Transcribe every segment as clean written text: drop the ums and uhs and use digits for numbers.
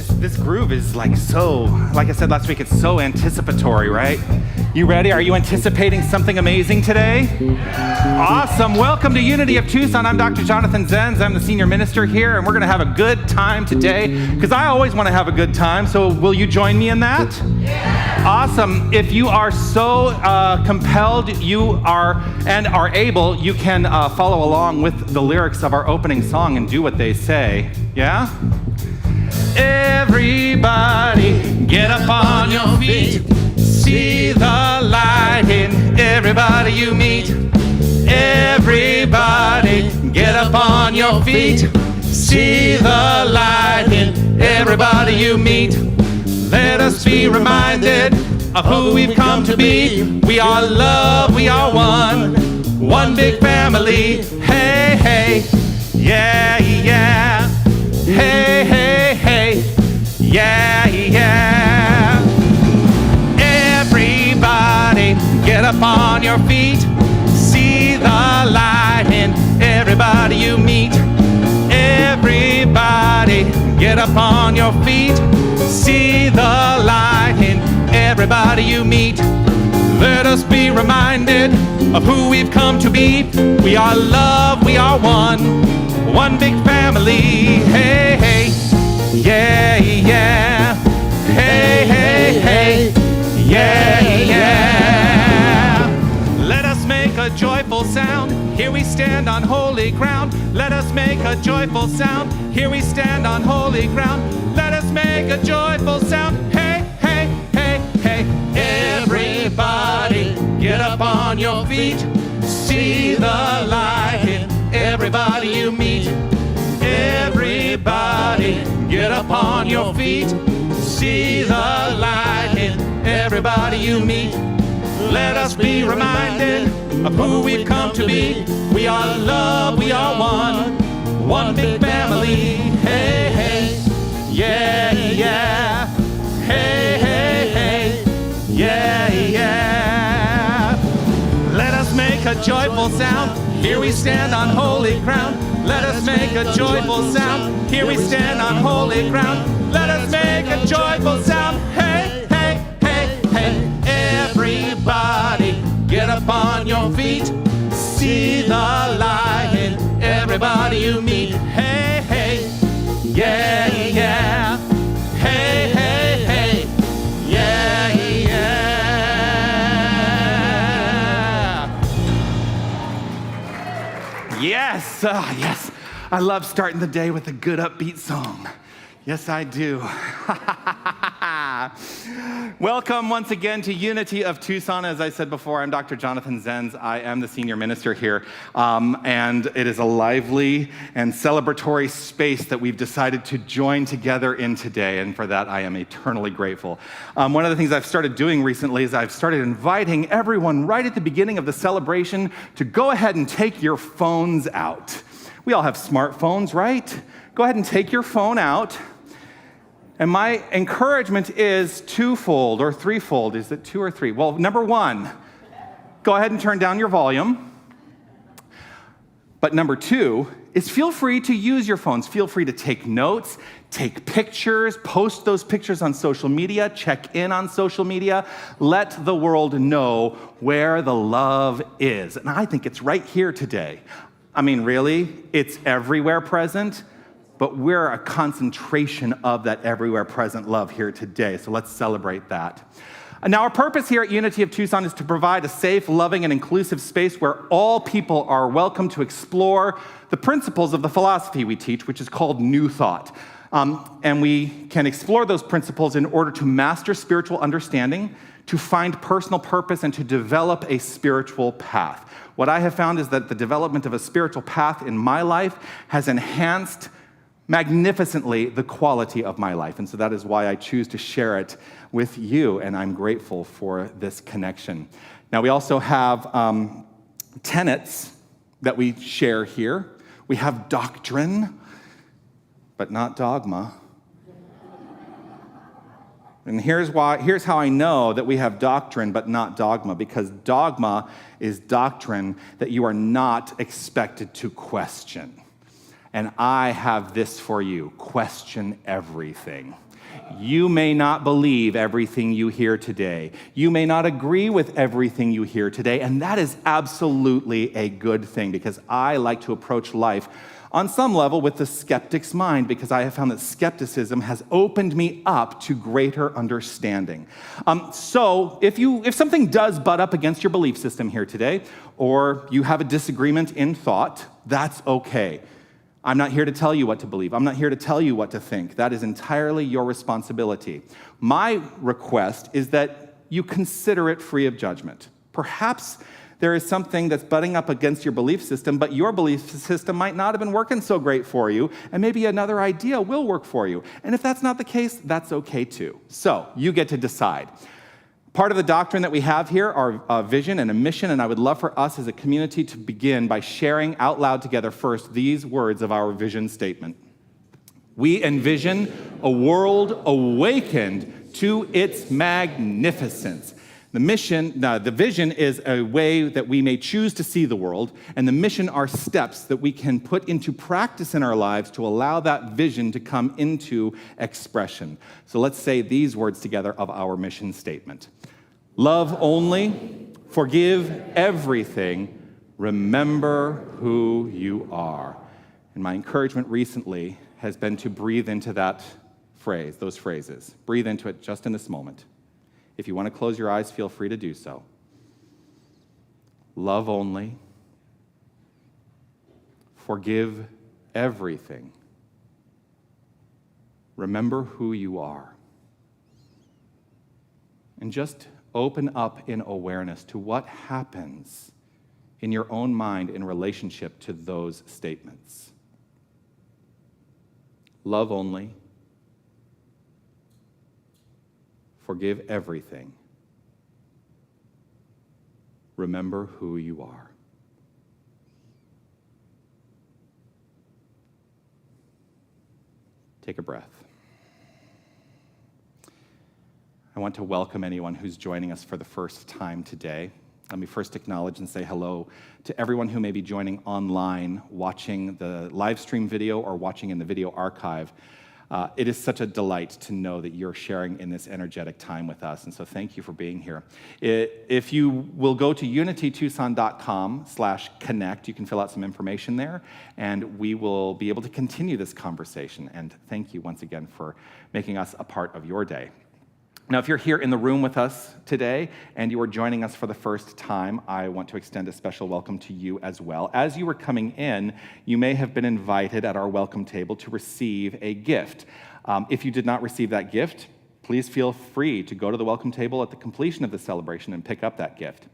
this groove is like I said last week, it's so anticipatory, right? You ready? Are you anticipating something amazing today? Awesome. Welcome to Unity of Tucson. I'm Dr. Jonathan Zenz. I'm the senior minister here, and we're going to have a good time today because I always want to have a good time. So will you join me in that? Yeah. Awesome. If you are so compelled, you are able, you can follow along with the lyrics of our opening song and do what they say. Yeah? Everybody, get up on your feet. See the light in everybody you meet. Everybody, get up on your feet. See the light in everybody you meet. Let us be reminded of who we've come to be. We are love, we are one big family. Hey, hey, yeah, yeah. Hey, hey, hey, yeah, yeah. Everybody, get up on your feet. See the light in everybody you meet. Everybody, get up on your feet. See the light in everybody you meet. Let us be reminded of who we've come to be. We are love, we are one big family. Hey, hey, yeah, yeah. Hey, hey, hey, yeah, yeah. Let us make a joyful sound. Here we stand on holy ground. Let us make a joyful sound. Here we stand on holy ground. Let us make a joyful sound. Hey, hey, hey, hey. Everybody, get up on your feet. See the light in everybody you meet. Everybody, get up on your feet. See the light in everybody you meet. Let us be reminded of who we've come to be. We are love, we are one big family. Hey, hey, yeah, yeah. Hey, hey, hey, yeah, yeah. Let us make a joyful sound. Here we stand on holy ground. Let us make a joyful sound. Here we stand on holy ground. Let us make a joyful sound. Hey, hey, hey, hey. Everybody, get up on your feet. See the light in everybody you meet. Hey, hey, yeah, yeah. Hey, hey, hey, yeah, yeah. Yes, yes. I love starting the day with a good upbeat song. Yes, I do. Welcome once again to Unity of Tucson. As I said before, I'm Dr. Jonathan Zenz. I am the senior minister here. And it is a lively and celebratory space that we've decided to join together in today. And for that, I am eternally grateful. One of the things I've started doing recently is I've started inviting everyone right at the beginning of the celebration to go ahead and take your phones out. We all have smartphones, right? Go ahead and take your phone out. And my encouragement is twofold or threefold. Is it two or three? Well, number one, go ahead and turn down your volume. But number two is feel free to use your phones. Feel free to take notes, take pictures, post those pictures on social media, check in on social media. Let the world know where the love is. And I think it's right here today. I mean, really, it's everywhere present. But we're a concentration of that everywhere present love here today. So let's celebrate that. And now our purpose here at Unity of Tucson is to provide a safe, loving, and inclusive space where all people are welcome to explore the principles of the philosophy we teach, which is called New Thought. And we can explore those principles in order to master spiritual understanding, to find personal purpose, and to develop a spiritual path. What I have found is that the development of a spiritual path in my life has enhanced magnificently the quality of my life. And so that is why I choose to share it with you, and I'm grateful for this connection. Now, we also have tenets that we share here. We have doctrine, but not dogma. And here's how I know that we have doctrine but not dogma, because dogma is doctrine that you are not expected to question. And I have this for you: question everything. You may not believe everything you hear today. You may not agree with everything you hear today, and that is absolutely a good thing, because I like to approach life on some level with the skeptic's mind, because I have found that skepticism has opened me up to greater understanding. So if something does butt up against your belief system here today, or you have a disagreement in thought, that's okay. I'm not here to tell you what to believe. I'm not here to tell you what to think. That is entirely your responsibility. My request is that you consider it free of judgment. Perhaps there is something that's butting up against your belief system, but your belief system might not have been working so great for you, and maybe another idea will work for you. And if that's not the case, that's okay too. So you get to decide. Part of the doctrine that we have here are a vision and a mission, and I would love for us as a community to begin by sharing out loud together first these words of our vision statement. We envision a world awakened to its magnificence. The vision is a way that we may choose to see the world, and the mission are steps that we can put into practice in our lives to allow that vision to come into expression. So let's say these words together of our mission statement. Love only, forgive everything, remember who you are. And my encouragement recently has been to breathe into that phrase, those phrases. Breathe into it just in this moment. If you want to close your eyes, feel free to do so. Love only. Forgive everything. Remember who you are. And just open up in awareness to what happens in your own mind in relationship to those statements. Love only. Forgive everything. Remember who you are. Take a breath. I want to welcome anyone who's joining us for the first time today. Let me first acknowledge and say hello to everyone who may be joining online, watching the live stream video or watching in the video archive. It is such a delight to know that you're sharing in this energetic time with us, and so thank you for being here. If you will go to unitytucson.com/connect, you can fill out some information there, and we will be able to continue this conversation. And thank you once again for making us a part of your day. Now, if you're here in the room with us today and you are joining us for the first time, I want to extend a special welcome to you as well. As you were coming in, you may have been invited at our welcome table to receive a gift. If you did not receive that gift, please feel free to go to the welcome table at the completion of the celebration and pick up that gift.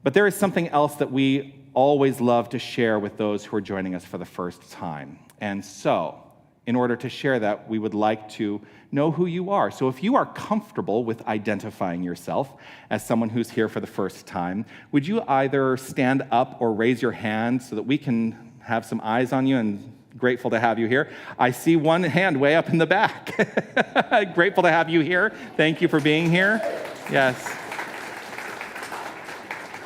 But there is something else that we always love to share with those who are joining us for the first time. And so, in order to share that, we would like to know who you are. So if you are comfortable with identifying yourself as someone who's here for the first time, would you either stand up or raise your hand so that we can have some eyes on you, and grateful to have you here. I see one hand way up in the back. Grateful to have you here. Thank you for being here. Yes.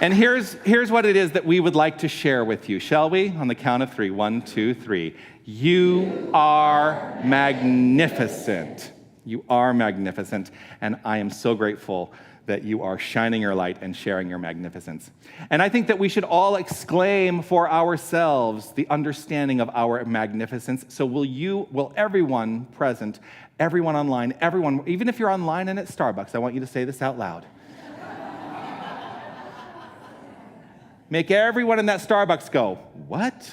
And here's what it is that we would like to share with you, shall we? On the count of 3. 1, 2, 3. You are magnificent. You are magnificent. And I am so grateful that you are shining your light and sharing your magnificence. And I think that we should all exclaim for ourselves the understanding of our magnificence. So will everyone present, everyone online, everyone, even if you're online and at Starbucks, I want you to say this out loud. Make everyone in that Starbucks go, what?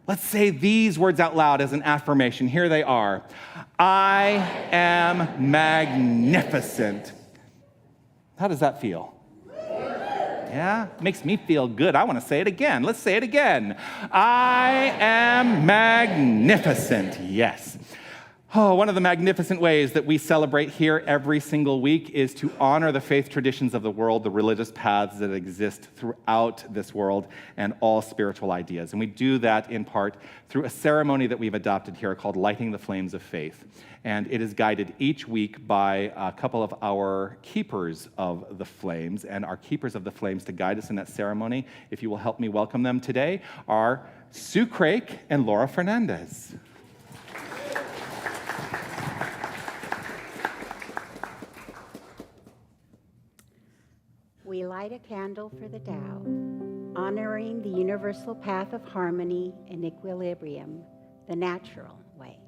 Let's say these words out loud as an affirmation. Here they are. I am magnificent. How does that feel? Yeah, makes me feel good. I want to say it again. Let's say it again. I am magnificent. Yes. Oh, one of the magnificent ways that we celebrate here every single week is to honor the faith traditions of the world, the religious paths that exist throughout this world, and all spiritual ideas. And we do that in part through a ceremony that we've adopted here called Lighting the Flames of Faith. And it is guided each week by a couple of our keepers of the flames. And our keepers of the flames to guide us in that ceremony, if you will help me welcome them today, are Sue Craik and Laura Fernandez. light a candle for the Tao, honoring the universal path of harmony and equilibrium, the natural way.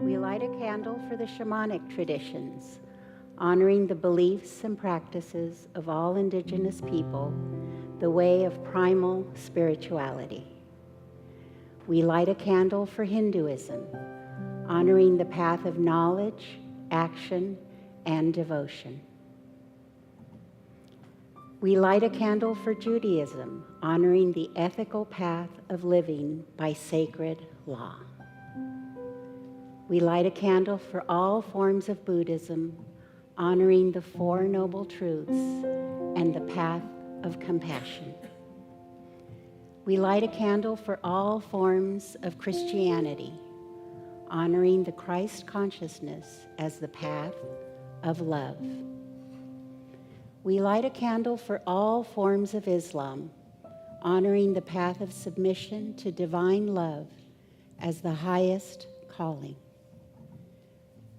We light a candle for the shamanic traditions, honoring the beliefs and practices of all indigenous people, the way of primal spirituality. We light a candle for Hinduism, honoring the path of knowledge, action, and devotion. We light a candle for Judaism, honoring the ethical path of living by sacred law. We light a candle for all forms of Buddhism, honoring the Four Noble Truths and the path of compassion. We light a candle for all forms of Christianity, honoring the Christ consciousness as the path of love. We light a candle for all forms of Islam, honoring the path of submission to divine love as the highest calling.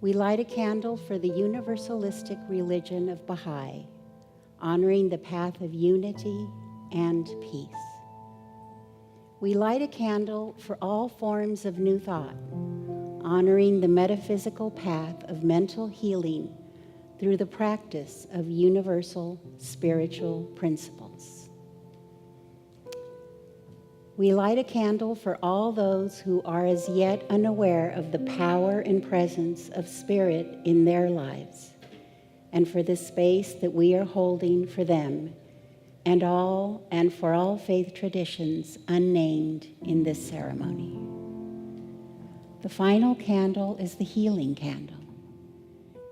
We light a candle for the universalistic religion of Baha'i, honoring the path of unity and peace. We light a candle for all forms of New Thought, honoring the metaphysical path of mental healing through the practice of universal spiritual principles. We light a candle for all those who are as yet unaware of the power and presence of Spirit in their lives, and for the space that we are holding for them and for all faith traditions unnamed in this ceremony. The final candle is the healing candle.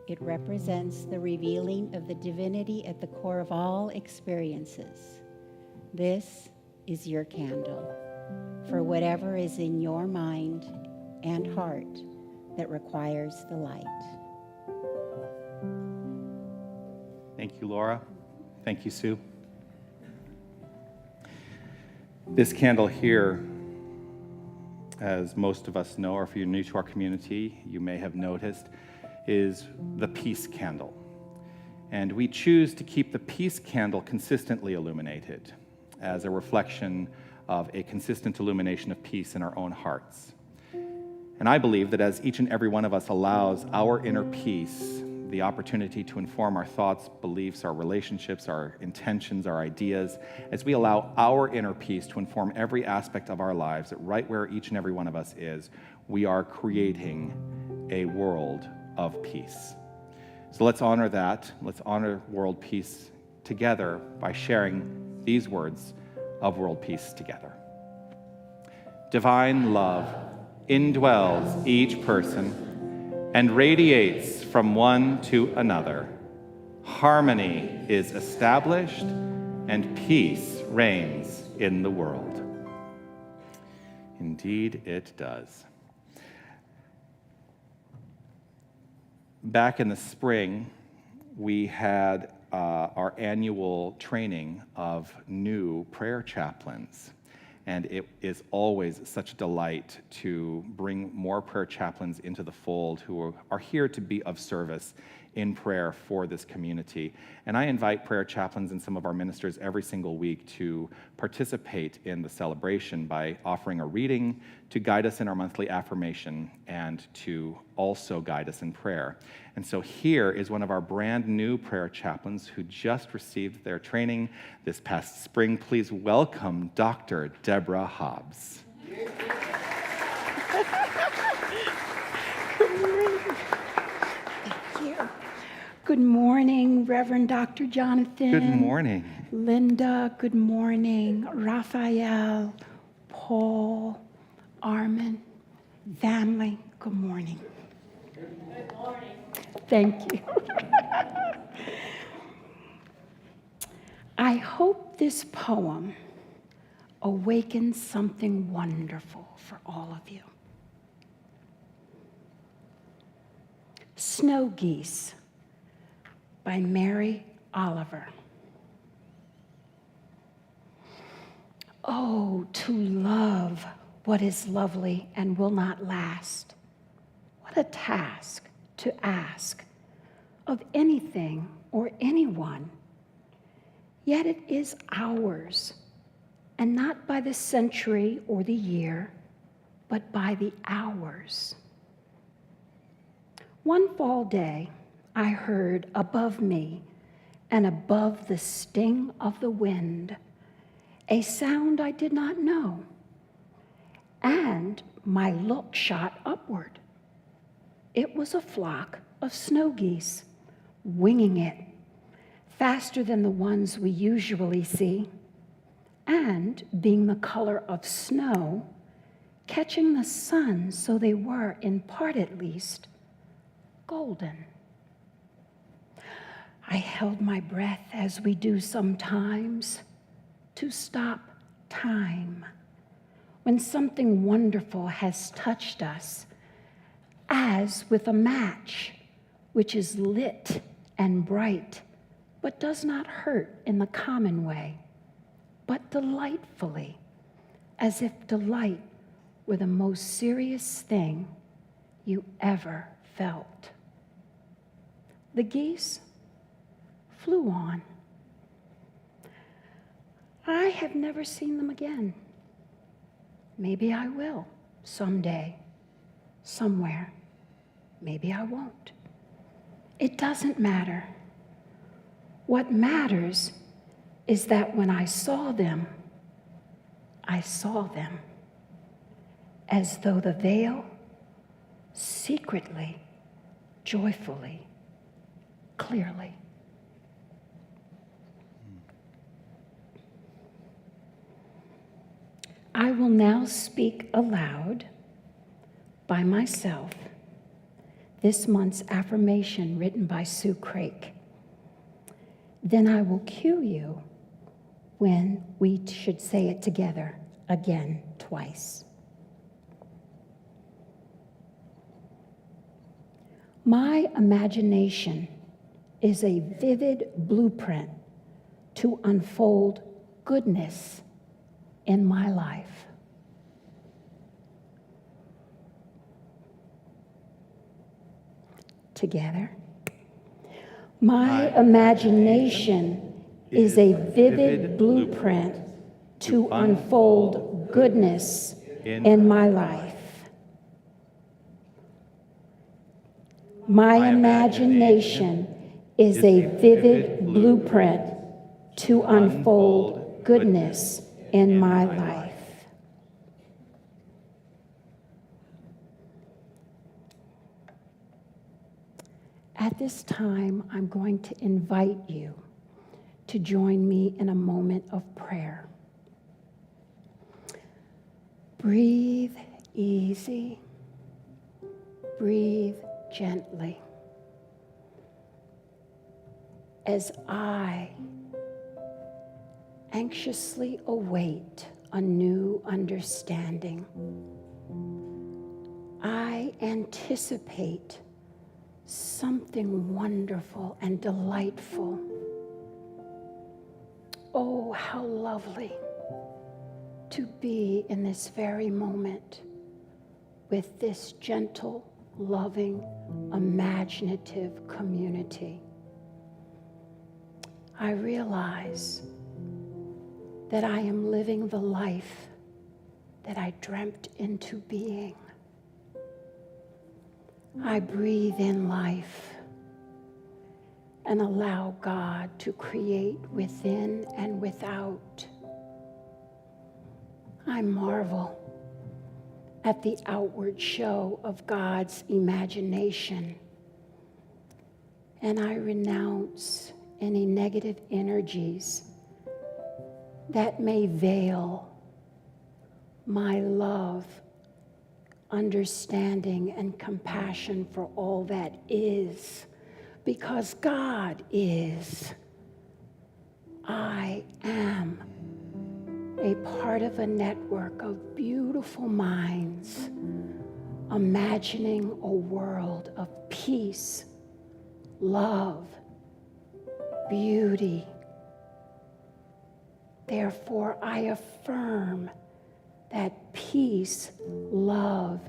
It represents the revealing of the divinity at the core of all experiences. This is your candle for whatever is in your mind and heart that requires the light. Thank you, Laura. Thank you, Sue. This candle here, as most of us know, or if you're new to our community, you may have noticed, is the peace candle. And we choose to keep the peace candle consistently illuminated as a reflection of a consistent illumination of peace in our own hearts. And I believe that as each and every one of us allows our inner peace the opportunity to inform our thoughts, beliefs, our relationships, our intentions, our ideas, as we allow our inner peace to inform every aspect of our lives, that right where each and every one of us is, we are creating a world of peace. So let's honor that. Let's honor world peace together by sharing these words of world peace together. Divine love indwells each person and radiates from one to another. Harmony is established and peace reigns in the world. Indeed, it does. Back in the spring, we had our annual training of new prayer chaplains. And it is always such a delight to bring more prayer chaplains into the fold who are here to be of service in prayer for this community. And I invite prayer chaplains and some of our ministers every single week to participate in the celebration by offering a reading, to guide us in our monthly affirmation, and to also guide us in prayer. And so here is one of our brand new prayer chaplains who just received their training this past spring. Please welcome Dr. Deborah Hobbs. Good morning, Reverend Dr. Jonathan. Good morning. Linda, good morning. Raphael, Paul, Armin, family, good morning. Good morning. Thank you. I hope this poem awakens something wonderful for all of you. Snow Geese by Mary Oliver. Oh, to love what is lovely and will not last. What a task to ask of anything or anyone Yet it is ours, and not by the century or the year, but by the hours. One fall day, I heard above me and above the sting of the wind a sound I did not know, and my look shot upward. It was a flock of snow geese, winging it faster than the ones we usually see, and being the color of snow, catching the sun so they were, in part at least, golden. I held my breath as we do sometimes to stop time when something wonderful has touched us, as with a match which is lit and bright, but does not hurt in the common way, but delightfully, as if delight were the most serious thing you ever felt. The geese flew on. I have never seen them again. Maybe I will someday, somewhere. Maybe I won't. It doesn't matter. What matters is that when I saw them as though the veil secretly, joyfully, clearly. I will now speak aloud by myself this month's affirmation written by Sue Craik. Then I will cue you when we should say it together again twice. My imagination is a vivid blueprint to unfold goodness in my life. Together. My imagination is a vivid blueprint to unfold goodness in my life. My imagination is a vivid blueprint to unfold goodness in my life. At this time, I'm going to invite you to join me in a moment of prayer. Breathe easy. Breathe gently. As I anxiously await a new understanding, I anticipate something wonderful and delightful. Oh, how lovely to be in this very moment with this gentle, loving, imaginative community. I realize that I am living the life that I dreamt into being. I breathe in life and allow God to create within and without. I marvel at the outward show of God's imagination, and I renounce any negative energies that may veil my love, understanding, and compassion for all that is, because God is. I am a part of a network of beautiful minds imagining a world of peace, love, beauty. Therefore, I affirm that peace, love,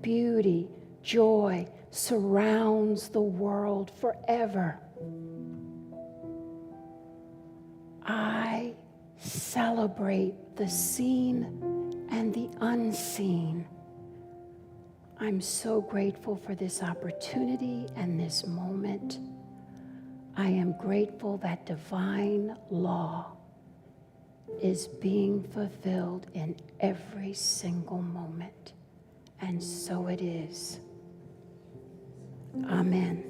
beauty, joy surrounds the world forever. I celebrate the seen and the unseen. I'm so grateful for this opportunity and this moment. I am grateful that divine law is being fulfilled in every single moment. And so it is. Amen.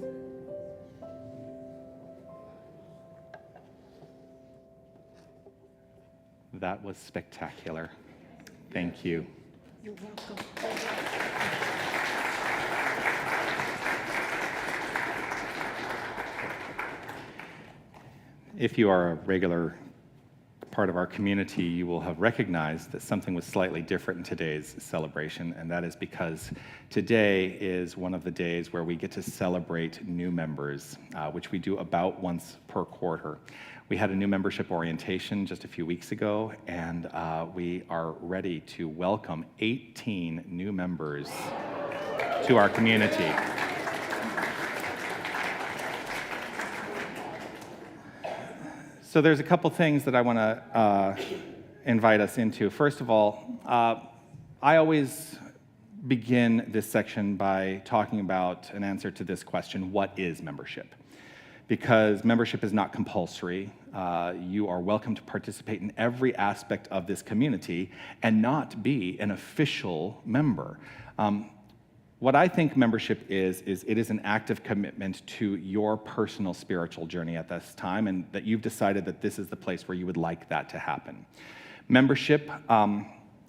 That was spectacular. Thank you. You're welcome. If you are a regular part of our community, you will have recognized that something was slightly different in today's celebration, and that is because today is one of the days where we get to celebrate new members, which we do about once per quarter. We had a new membership orientation just a few weeks ago, and we are ready to welcome 18 new members to our community. So there's a couple things that I want to invite us into. First of all, I always begin this section by talking about an answer to this question: what is membership? Because membership is not compulsory. You are welcome to participate in every aspect of this community and not be an official member. What I think membership is it is an active commitment to your personal spiritual journey at this time, and that you've decided that this is the place where you would like that to happen. Membership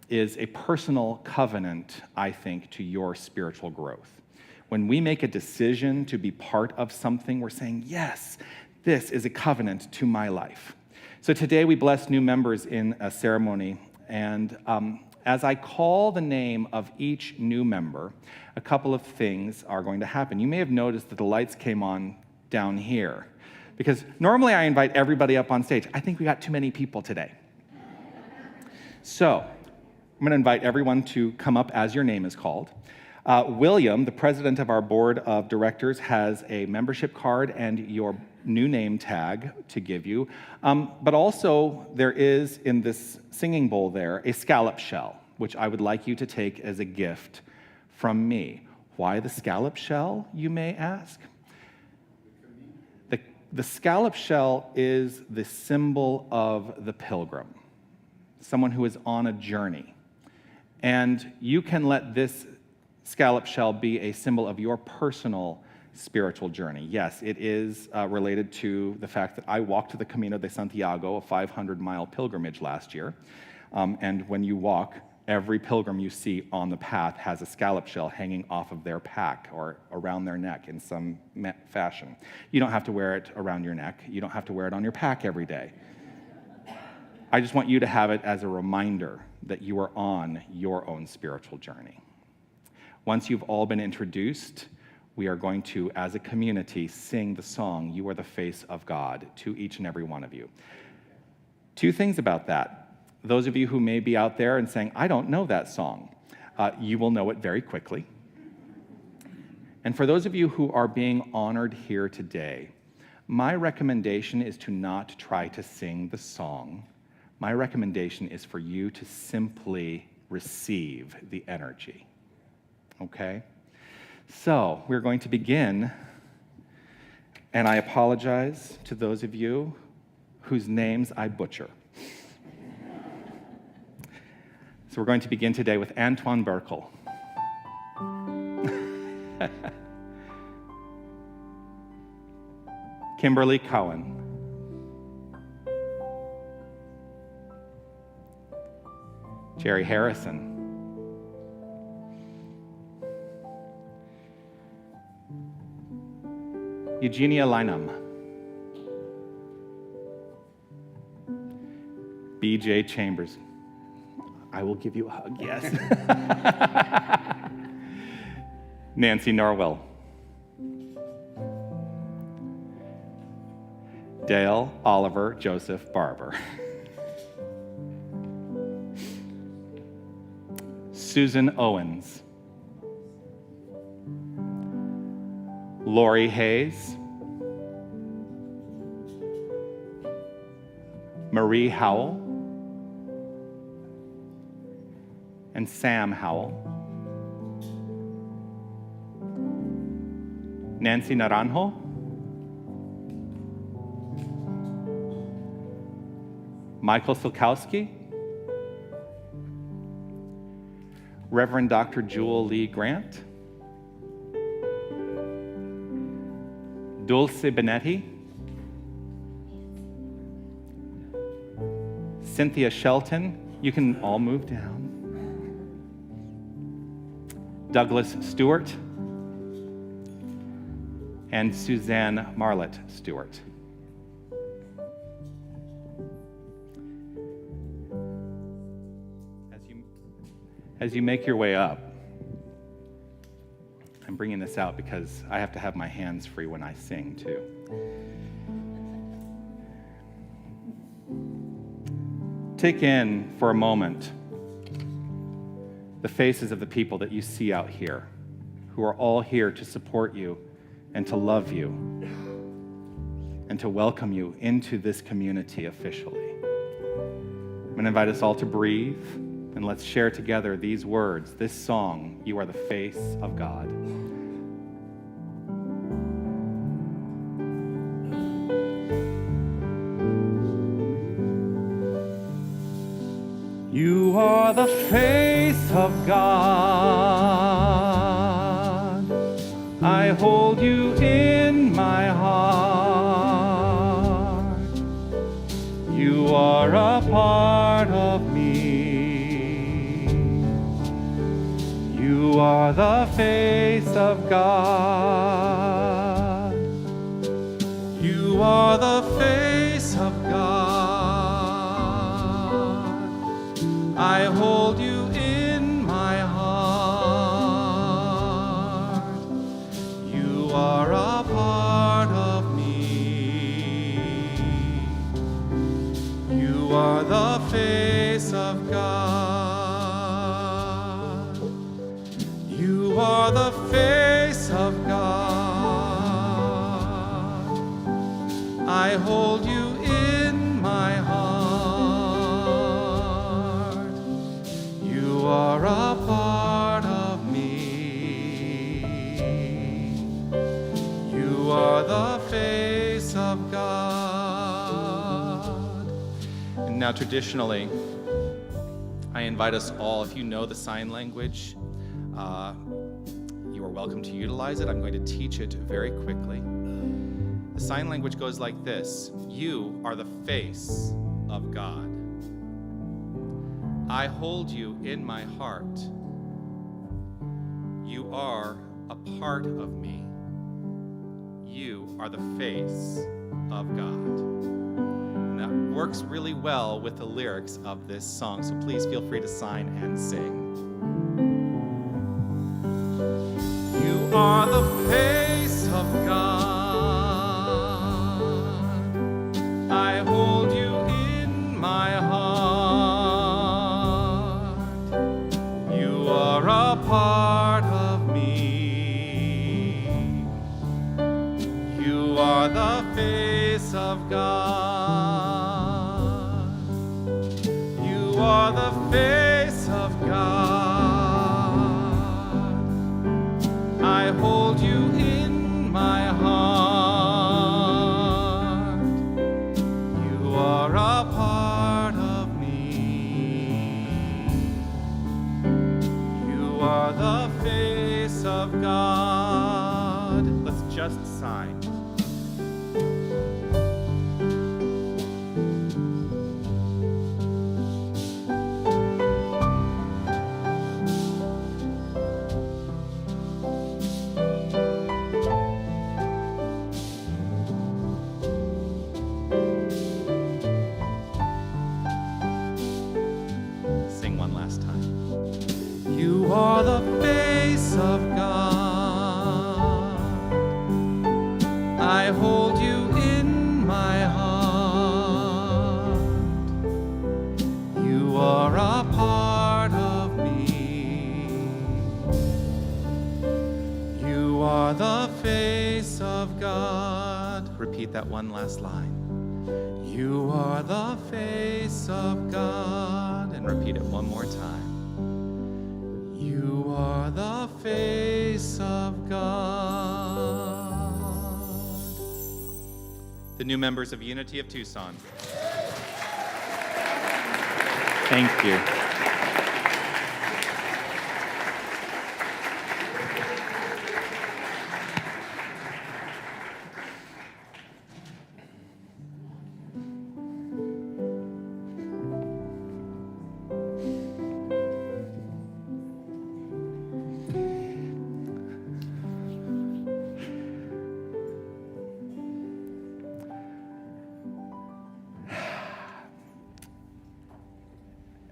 is a personal covenant, I think, to your spiritual growth. When we make a decision to be part of something, we're saying, yes, this is a covenant to my life. So today we bless new members in a ceremony, and as I call the name of each new member, a couple of things are going to happen. You may have noticed that the lights came on down here, because normally I invite everybody up on stage. I think we got too many people today. So I'm going to invite everyone to come up as your name is called. William, the president of our board of directors, has a membership card and your new name tag to give you. But also there is in this singing bowl there a scallop shell, which I would like you to take as a gift from me. Why the scallop shell, you may ask? The scallop shell is the symbol of the pilgrim, someone who is on a journey. And you can let this scallop shell be a symbol of your personal spiritual journey. Yes, it is related to the fact that I walked the Camino de Santiago, a 500-mile pilgrimage last year. And when you walk, every pilgrim you see on the path has a scallop shell hanging off of their pack or around their neck in some fashion. You don't have to wear it around your neck. You don't have to wear it on your pack every day. I just want you to have it as a reminder that you are on your own spiritual journey. Once you've all been introduced, we are going to, as a community, sing the song, "You Are the Face of God," to each and every one of you. Two things about that. Those of you who may be out there and saying, I don't know that song, you will know it very quickly. And for those of you who are being honored here today, my recommendation is to not try to sing the song. My recommendation is for you to simply receive the energy. Okay? So, we're going to begin, and I apologize to those of you whose names I butcher. So we're going to begin today with Antoine Berkel. Kimberly Cowan. Jerry Harrison. Eugenia Lynham. BJ Chambers. I will give you a hug, yes. Nancy Norwell. Dale Oliver Joseph Barber. Susan Owens. Lori Hayes. Marie Howell, and Sam Howell. Nancy Naranjo, Michael Silkowski, Reverend Dr. Jewel Lee Grant, Dulce Benetti, Cynthia Shelton, you can all move down, Douglas Stewart, and Suzanne Marlett Stewart. As you make your way up, I'm bringing this out because I have to have my hands free when I sing too. Take in for a moment the faces of the people that you see out here, who are all here to support you and to love you and to welcome you into this community officially. I'm going to invite us all to breathe. And let's share together these words, this song, "You Are the Face of God." You are the face of God. I hold you in my heart. You are a part of me. You are the face of God. You are the face of God. I hold you in my heart. You are a part of me. You are the face of God. You are the face of God. I hold you in my heart. You are a part of me. You are the face of God. And now traditionally, I invite us all, if you know the sign language, you are welcome to utilize it. I'm going to teach it very quickly. The sign language goes like this: you are the face of God. I hold you in my heart. You are a part of me. You are the face of God. And that works really well with the lyrics of this song, so please feel free to sign and sing. You are the face of God. I hold you in my heart. You are a part of me. You are the face of God. You are the face of God. I hold you in my heart. You are a part of me. You are the face of God. Let's just sign. You are the face of God. I hold you in my heart. You are a part of me. You are the face of God. Repeat that one last line. You are the face of God. And repeat it one more time. You are the face of God. The new members of Unity of Tucson. Thank you.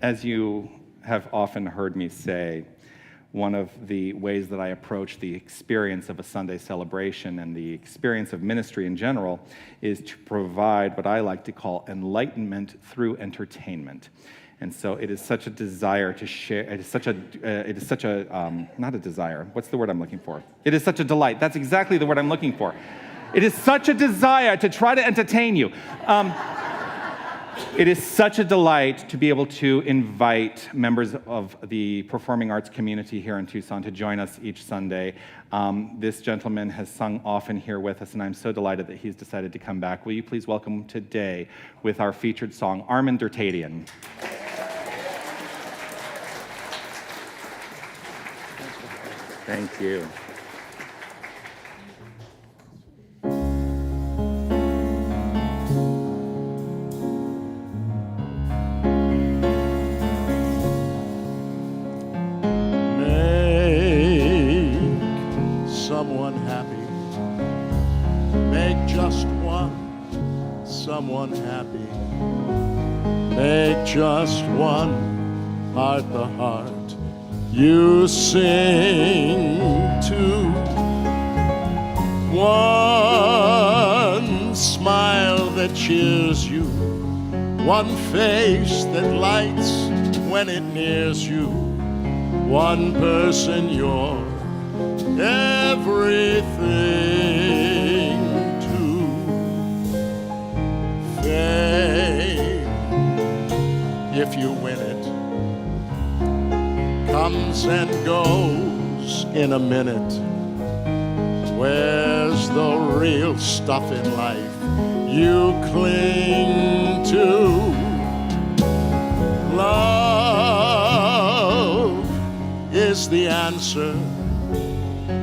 As you have often heard me say, one of the ways that I approach the experience of a Sunday celebration and the experience of ministry in general is to provide what I like to call enlightenment through entertainment. And so it is such a desire to share, it is such a, not a desire, what's the word I'm looking for? It is such a delight. That's exactly the word I'm looking for. It is such a desire to try to entertain you. It is such a delight to be able to invite members of the performing arts community here in Tucson to join us each Sunday. This gentleman has sung often here with us, and I'm so delighted that he's decided to come back. Will you please welcome today with our featured song, Armin Dertadian. Thank you. Someone happy, make just someone happy, make just one heart the heart you sing to, one smile that cheers you, one face that lights when it nears you, one person you're everything to. Fame, if you win it, comes and goes in a minute. Where's the real stuff in life you cling to? Love is the answer.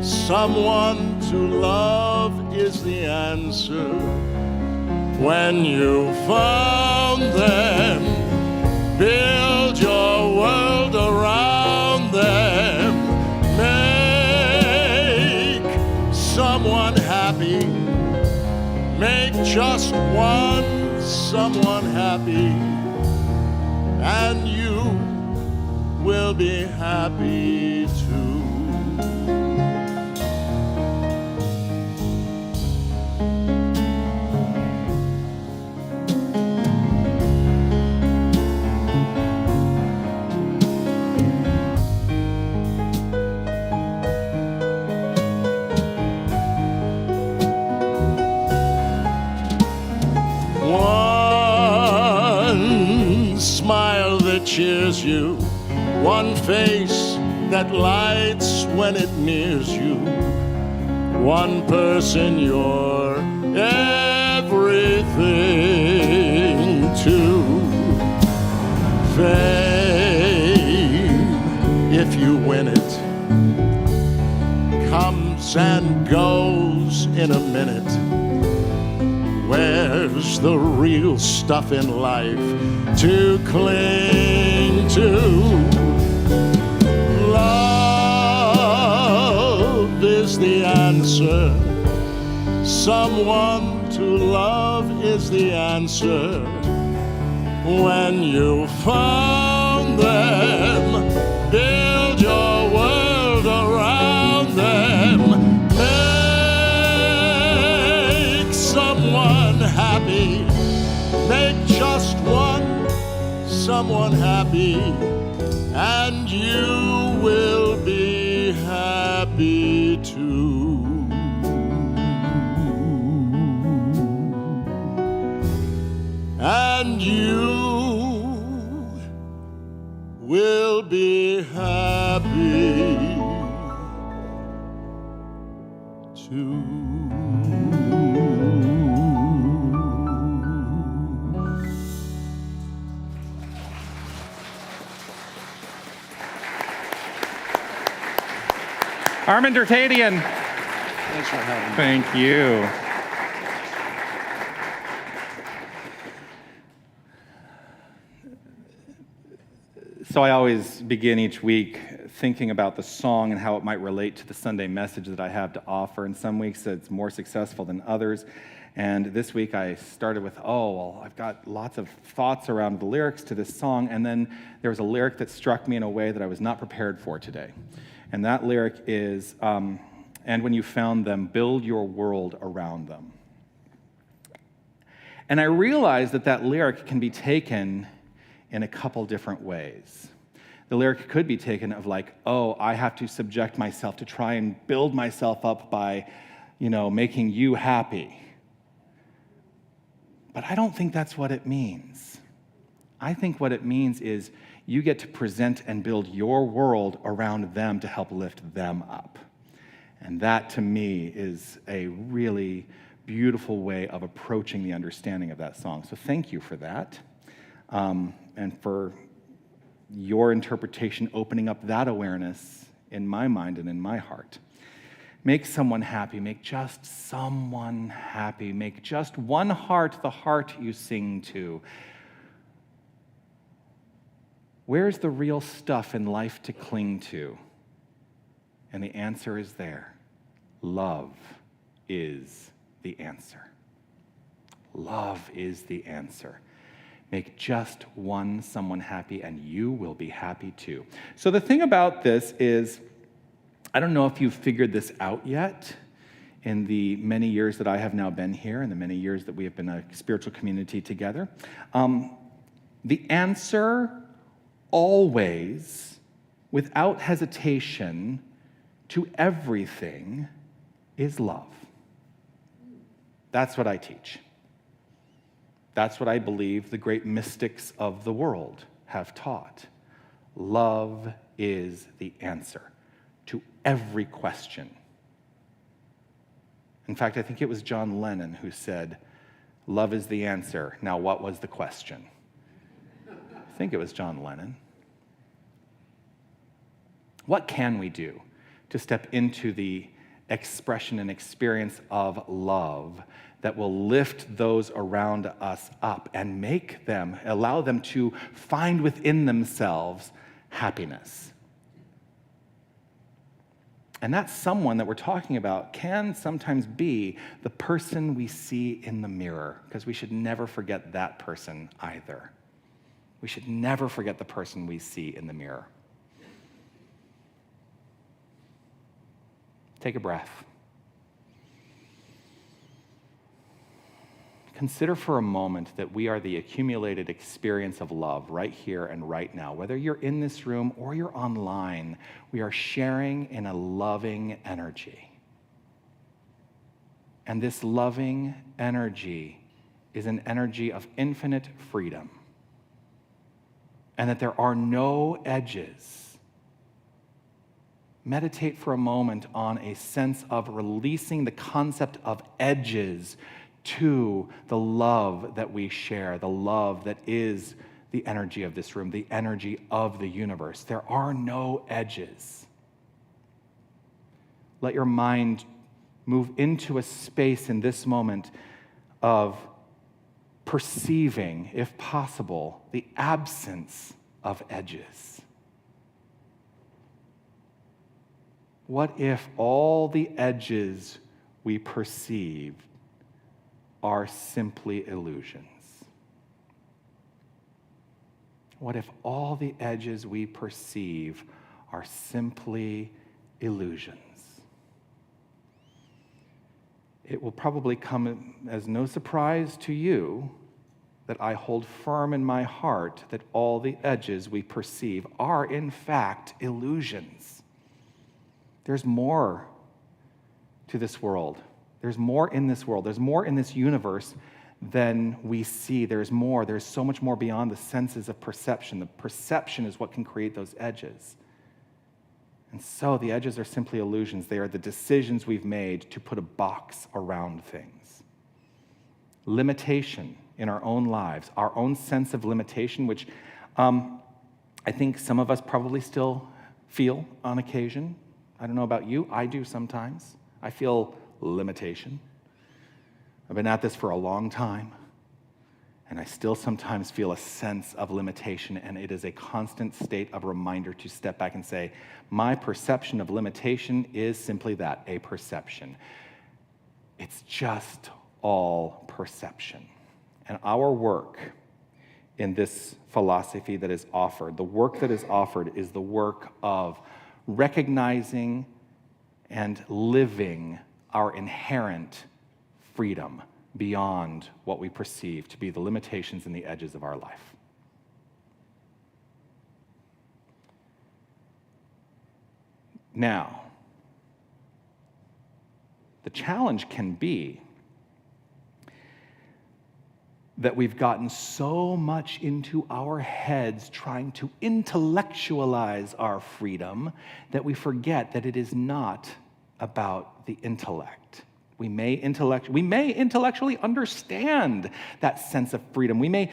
Someone to love is the answer. When you found them, build your world around them. Make someone happy. Make just one someone happy. And you will be happy too. One smile that cheers you, one face that lights when it nears you, one person you're everything to. Fame, if you win it, comes and goes in a minute. Where's the real stuff in life to cling to? Love is the answer. Someone to love is the answer. When you found them, build your world around them. Someone happy, make just one someone happy, and you will be happy too. and you will be happy too. Armin Dertadian. Thanks for having me. Thank you. So I always begin each week thinking about the song and how it might relate to the Sunday message that I have to offer. And some weeks it's more successful than others. And this week I started with, I've got lots of thoughts around the lyrics to this song. And then there was a lyric that struck me in a way that I was not prepared for today. And that lyric is, and when you found them, build your world around them. And I realized that that lyric can be taken in a couple different ways. The lyric could be taken of like, I have to subject myself to try and build myself up by, making you happy. But I don't think that's what it means. I think what it means is you get to present and build your world around them to help lift them up. And that, to me, is a really beautiful way of approaching the understanding of that song. So thank you for that. And for your interpretation, opening up that awareness in my mind and in my heart. Make someone happy. Make just someone happy. Make just one heart the heart you sing to. Where's the real stuff in life to cling to? And the answer is there. Love is the answer. Love is the answer. Make just someone happy, and you will be happy too. So the thing about this is, I don't know if you've figured this out yet in the many years that I have now been here and the many years that we have been a spiritual community together. The answer always, without hesitation, to everything is love. That's what I teach. That's what I believe the great mystics of the world have taught. Love is the answer to every question. In fact, I think it was John Lennon who said, "Love is the answer. Now, what was the question?" I think it was John Lennon. What can we do to step into the expression and experience of love that will lift those around us up and allow them to find within themselves happiness? And that someone that we're talking about can sometimes be the person we see in the mirror, because we should never forget that person either. We should never forget the person we see in the mirror. Take a breath. Consider for a moment that we are the accumulated experience of love right here and right now. Whether you're in this room or you're online, we are sharing in a loving energy. And this loving energy is an energy of infinite freedom. And that there are no edges. Meditate for a moment on a sense of releasing the concept of edges to the love that we share, the love that is the energy of this room, the energy of the universe. There are no edges. Let your mind move into a space in this moment of perceiving, if possible, the absence of edges. What if all the edges we perceive are simply illusions? What if all the edges we perceive are simply illusions? It will probably come as no surprise to you that I hold firm in my heart that all the edges we perceive are in fact illusions. There's more to this world. There's more in this world. There's more in this universe then we see there's more. There's so much more beyond the senses of perception. The perception is what can create those edges. And so the edges are simply illusions. They are the decisions we've made to put a box around things. Limitation in our own lives, our own sense of limitation, which I think some of us probably still feel on occasion. I don't know about you. I do sometimes. I feel limitation. I've been at this for a long time, and I still sometimes feel a sense of limitation, and it is a constant state of reminder to step back and say, my perception of limitation is simply that, a perception. It's just all perception. And our work in this philosophy that is offered, the work that is offered is the work of recognizing and living our inherent freedom beyond what we perceive to be the limitations and the edges of our life. Now, the challenge can be that we've gotten so much into our heads trying to intellectualize our freedom that we forget that it is not about the intellect. We may intellectually understand that sense of freedom. We may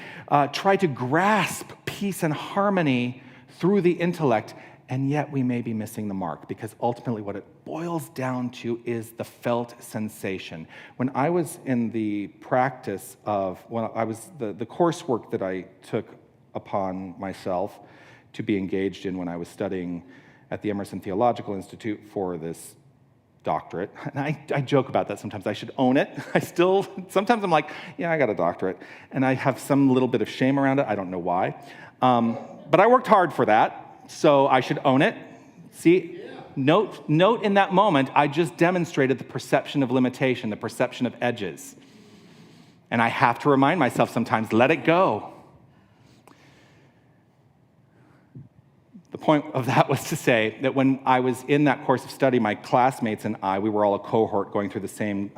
try to grasp peace and harmony through the intellect, and yet we may be missing the mark, because ultimately what it boils down to is the felt sensation. When I was in the practice of, the coursework that I took upon myself to be engaged in when I was studying at the Emerson Theological Institute for this doctorate, and I joke about that sometimes. I should own it. Sometimes I'm like, yeah, I got a doctorate, and I have some little bit of shame around it. I don't know why. But I worked hard for that, so I should own it. See, note in that moment, I just demonstrated the perception of limitation, the perception of edges. And I have to remind myself sometimes, let it go. The point of that was to say that when I was in that course of study, my classmates and I, we were all a cohort going through the same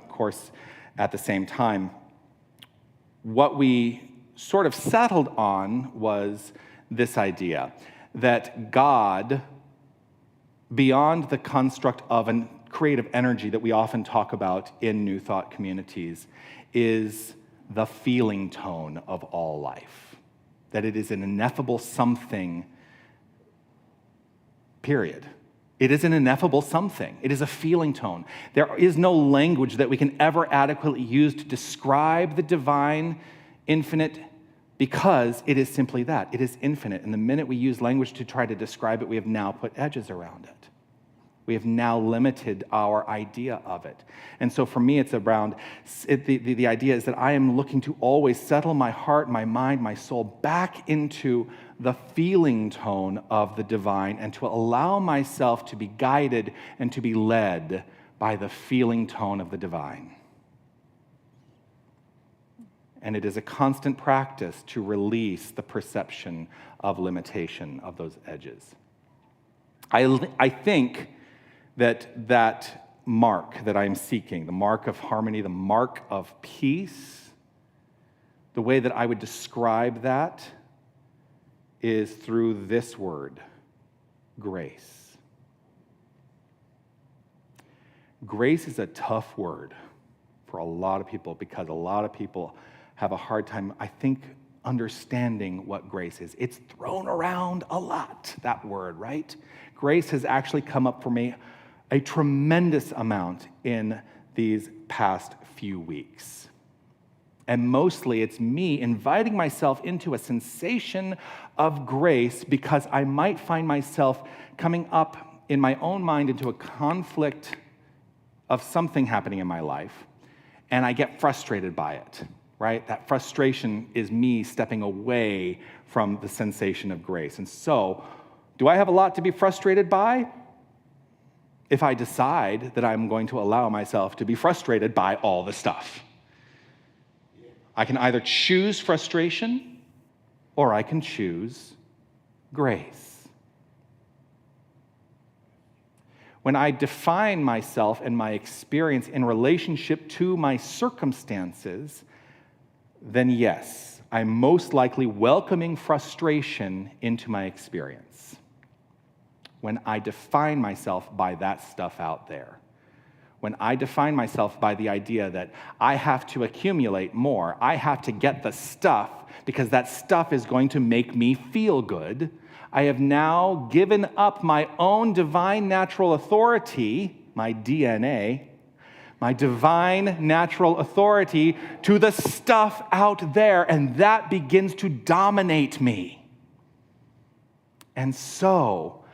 course at the same time. What we sort of settled on was this idea that God, beyond the construct of a creative energy that we often talk about in New Thought communities, is the feeling tone of all life. That it is an ineffable something, period. It is an ineffable something. It is a feeling tone. There is no language that we can ever adequately use to describe the divine, infinite, because it is simply that. It is infinite. And the minute we use language to try to describe it, we have now put edges around it. We have now limited our idea of it. And so for me, it's around, the idea is that I am looking to always settle my heart, my mind, my soul back into the feeling tone of the divine, and to allow myself to be guided and to be led by the feeling tone of the divine. And it is a constant practice to release the perception of limitation of those edges. I think that mark that I'm seeking, the mark of harmony, the mark of peace, the way that I would describe that is through this word, grace. Grace is a tough word for a lot of people, because a lot of people have a hard time, I think, understanding what grace is. It's thrown around a lot, that word, right? Grace has actually come up for me a tremendous amount in these past few weeks. And mostly it's me inviting myself into a sensation of grace, because I might find myself coming up in my own mind into a conflict of something happening in my life, and I get frustrated by it, right? That frustration is me stepping away from the sensation of grace. And so, do I have a lot to be frustrated by? If I decide that I'm going to allow myself to be frustrated by all the stuff. I can either choose frustration, or I can choose grace. When I define myself and my experience in relationship to my circumstances, then yes, I'm most likely welcoming frustration into my experience when I define myself by that stuff out there. When I define myself by the idea that I have to accumulate more, I have to get the stuff because that stuff is going to make me feel good, I have now given up my own divine natural authority, my DNA, my divine natural authority to the stuff out there, and that begins to dominate me. And so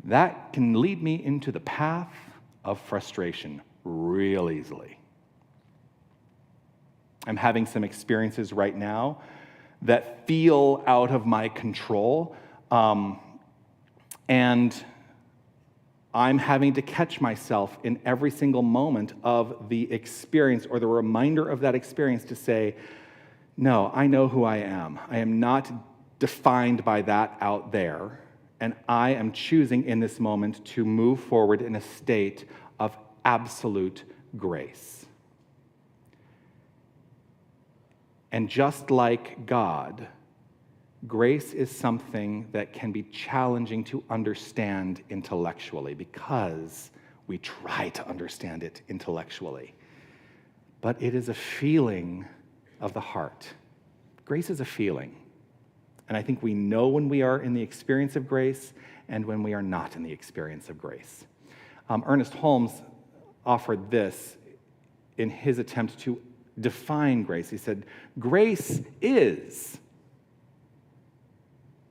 that can lead me into the path of frustration real easily. I'm having some experiences right now that feel out of my control, and I'm having to catch myself in every single moment of the experience or the reminder of that experience to say, no, I know who I am. I am not defined by that out there, and I am choosing in this moment to move forward in a state of absolute grace. And just like God, grace is something that can be challenging to understand intellectually because we try to understand it intellectually. But it is a feeling of the heart. Grace is a feeling. And I think we know when we are in the experience of grace and when we are not in the experience of grace. Ernest Holmes offered this in his attempt to define grace. He said, grace is,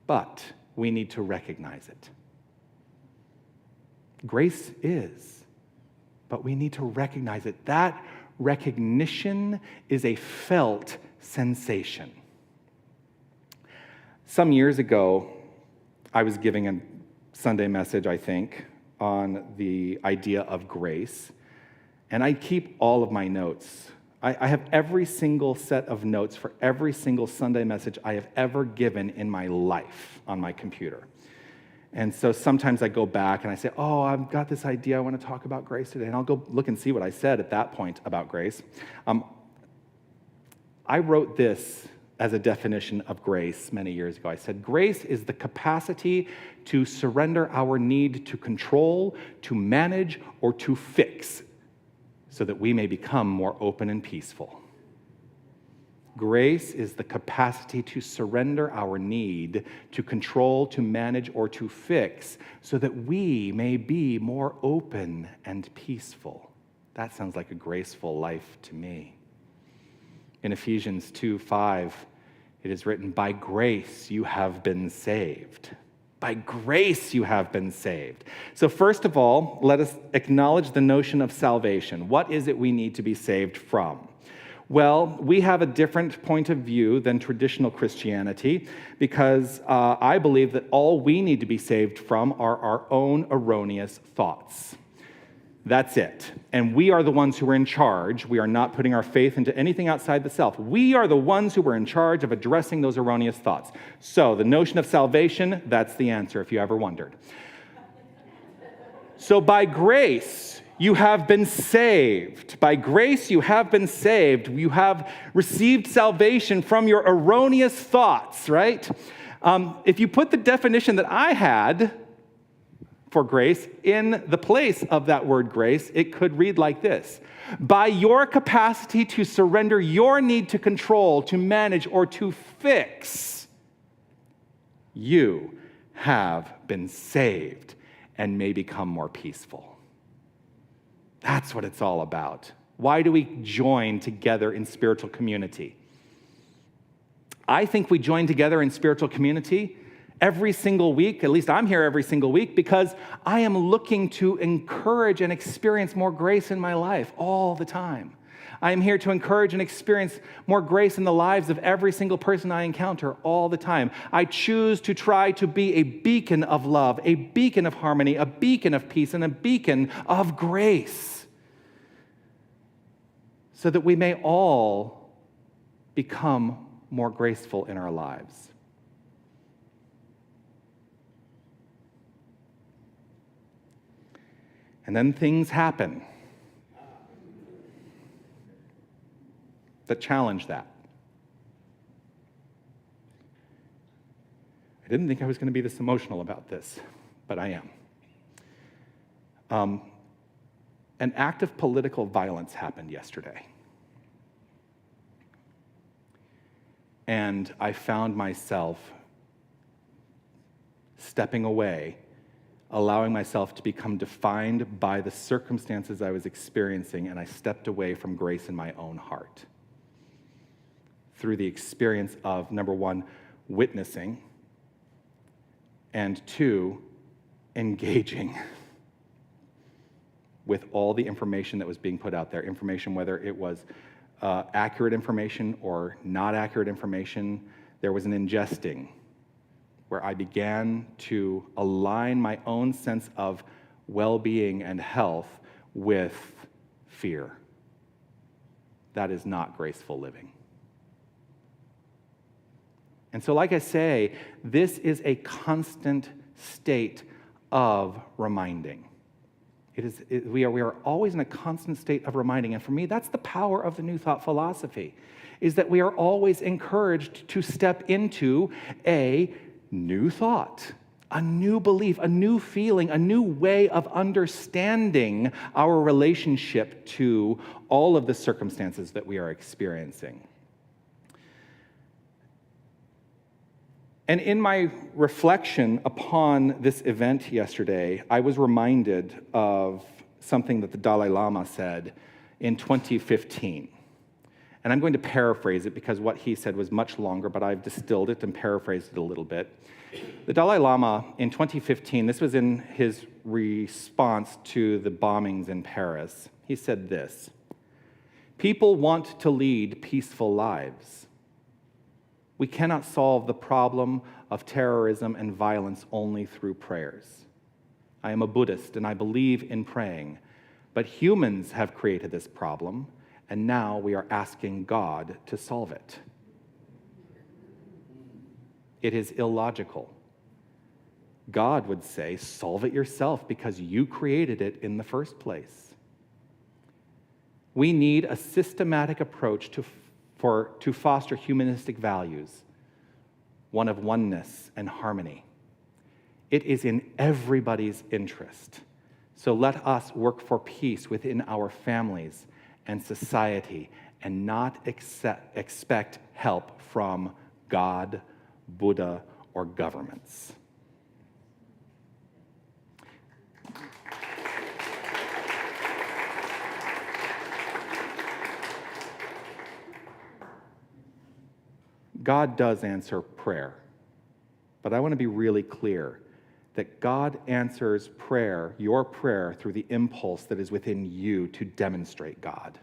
but we need to recognize it. Grace is, but we need to recognize it. That recognition is a felt sensation. Some years ago, I was giving a Sunday message, I think, on the idea of grace, and I keep all of my notes. I have every single set of notes for every single Sunday message I have ever given in my life on my computer. And so sometimes I go back and I say, oh, I've got this idea, I want to talk about grace today, and I'll go look and see what I said at that point about grace. I wrote this as a definition of grace many years ago. I said, grace is the capacity to surrender our need to control, to manage, or to fix, so that we may become more open and peaceful. Grace is the capacity to surrender our need to control, to manage, or to fix, so that we may be more open and peaceful. That sounds like a graceful life to me. In Ephesians 2:5, it is written, by grace you have been saved. By grace you have been saved. So first of all, let us acknowledge the notion of salvation. What is it we need to be saved from? Well, we have a different point of view than traditional Christianity because I believe that all we need to be saved from are our own erroneous thoughts. That's it. And we are the ones who are in charge. We are not putting our faith into anything outside the self. We are the ones who are in charge of addressing those erroneous thoughts. So the notion of salvation, that's the answer if you ever wondered. So by grace, you have been saved. By grace, you have been saved. You have received salvation from your erroneous thoughts, right? If you put the definition that I had for grace in the place of that word grace, it could read like this. By your capacity to surrender your need to control, to manage, or to fix, you have been saved and may become more peaceful. That's what it's all about. Why do we join together in spiritual community? I think we join together in spiritual community every single week, at least I'm here every single week, because I am looking to encourage and experience more grace in my life all the time. I am here to encourage and experience more grace in the lives of every single person I encounter all the time. I choose to try to be a beacon of love, a beacon of harmony, a beacon of peace, and a beacon of grace, so that we may all become more graceful in our lives. And then things happen that challenge that. I didn't think I was going to be this emotional about this, but I am. An act of political violence happened yesterday. And I found myself stepping away, allowing myself to become defined by the circumstances I was experiencing, and I stepped away from grace in my own heart. Through the experience of, number one, witnessing, and two, engaging with all the information that was being put out there, information whether it was accurate information or not accurate information. There was an ingesting where I began to align my own sense of well-being and health with fear. That is not graceful living. And so, like I say, this is a constant state of reminding. We are always in a constant state of reminding. And for me, that's the power of the New Thought philosophy, is that we are always encouraged to step into a new thought, a new belief, a new feeling, a new way of understanding our relationship to all of the circumstances that we are experiencing. And in my reflection upon this event yesterday, I was reminded of something that the Dalai Lama said in 2015. And I'm going to paraphrase it because what he said was much longer, but I've distilled it and paraphrased it a little bit. The Dalai Lama in 2015, this was in his response to the bombings in Paris, he said this: "People want to lead peaceful lives. We cannot solve the problem of terrorism and violence only through prayers. I am a Buddhist and I believe in praying, but humans have created this problem, and now we are asking God to solve it. It is illogical. God would say, solve it yourself because you created it in the first place. We need a systematic approach to foster humanistic values, one of oneness and harmony. It is in everybody's interest. So let us work for peace within our families and society and not expect help from God, Buddha, or governments." God does answer prayer, but I want to be really clear that God answers prayer, your prayer, through the impulse that is within you to demonstrate God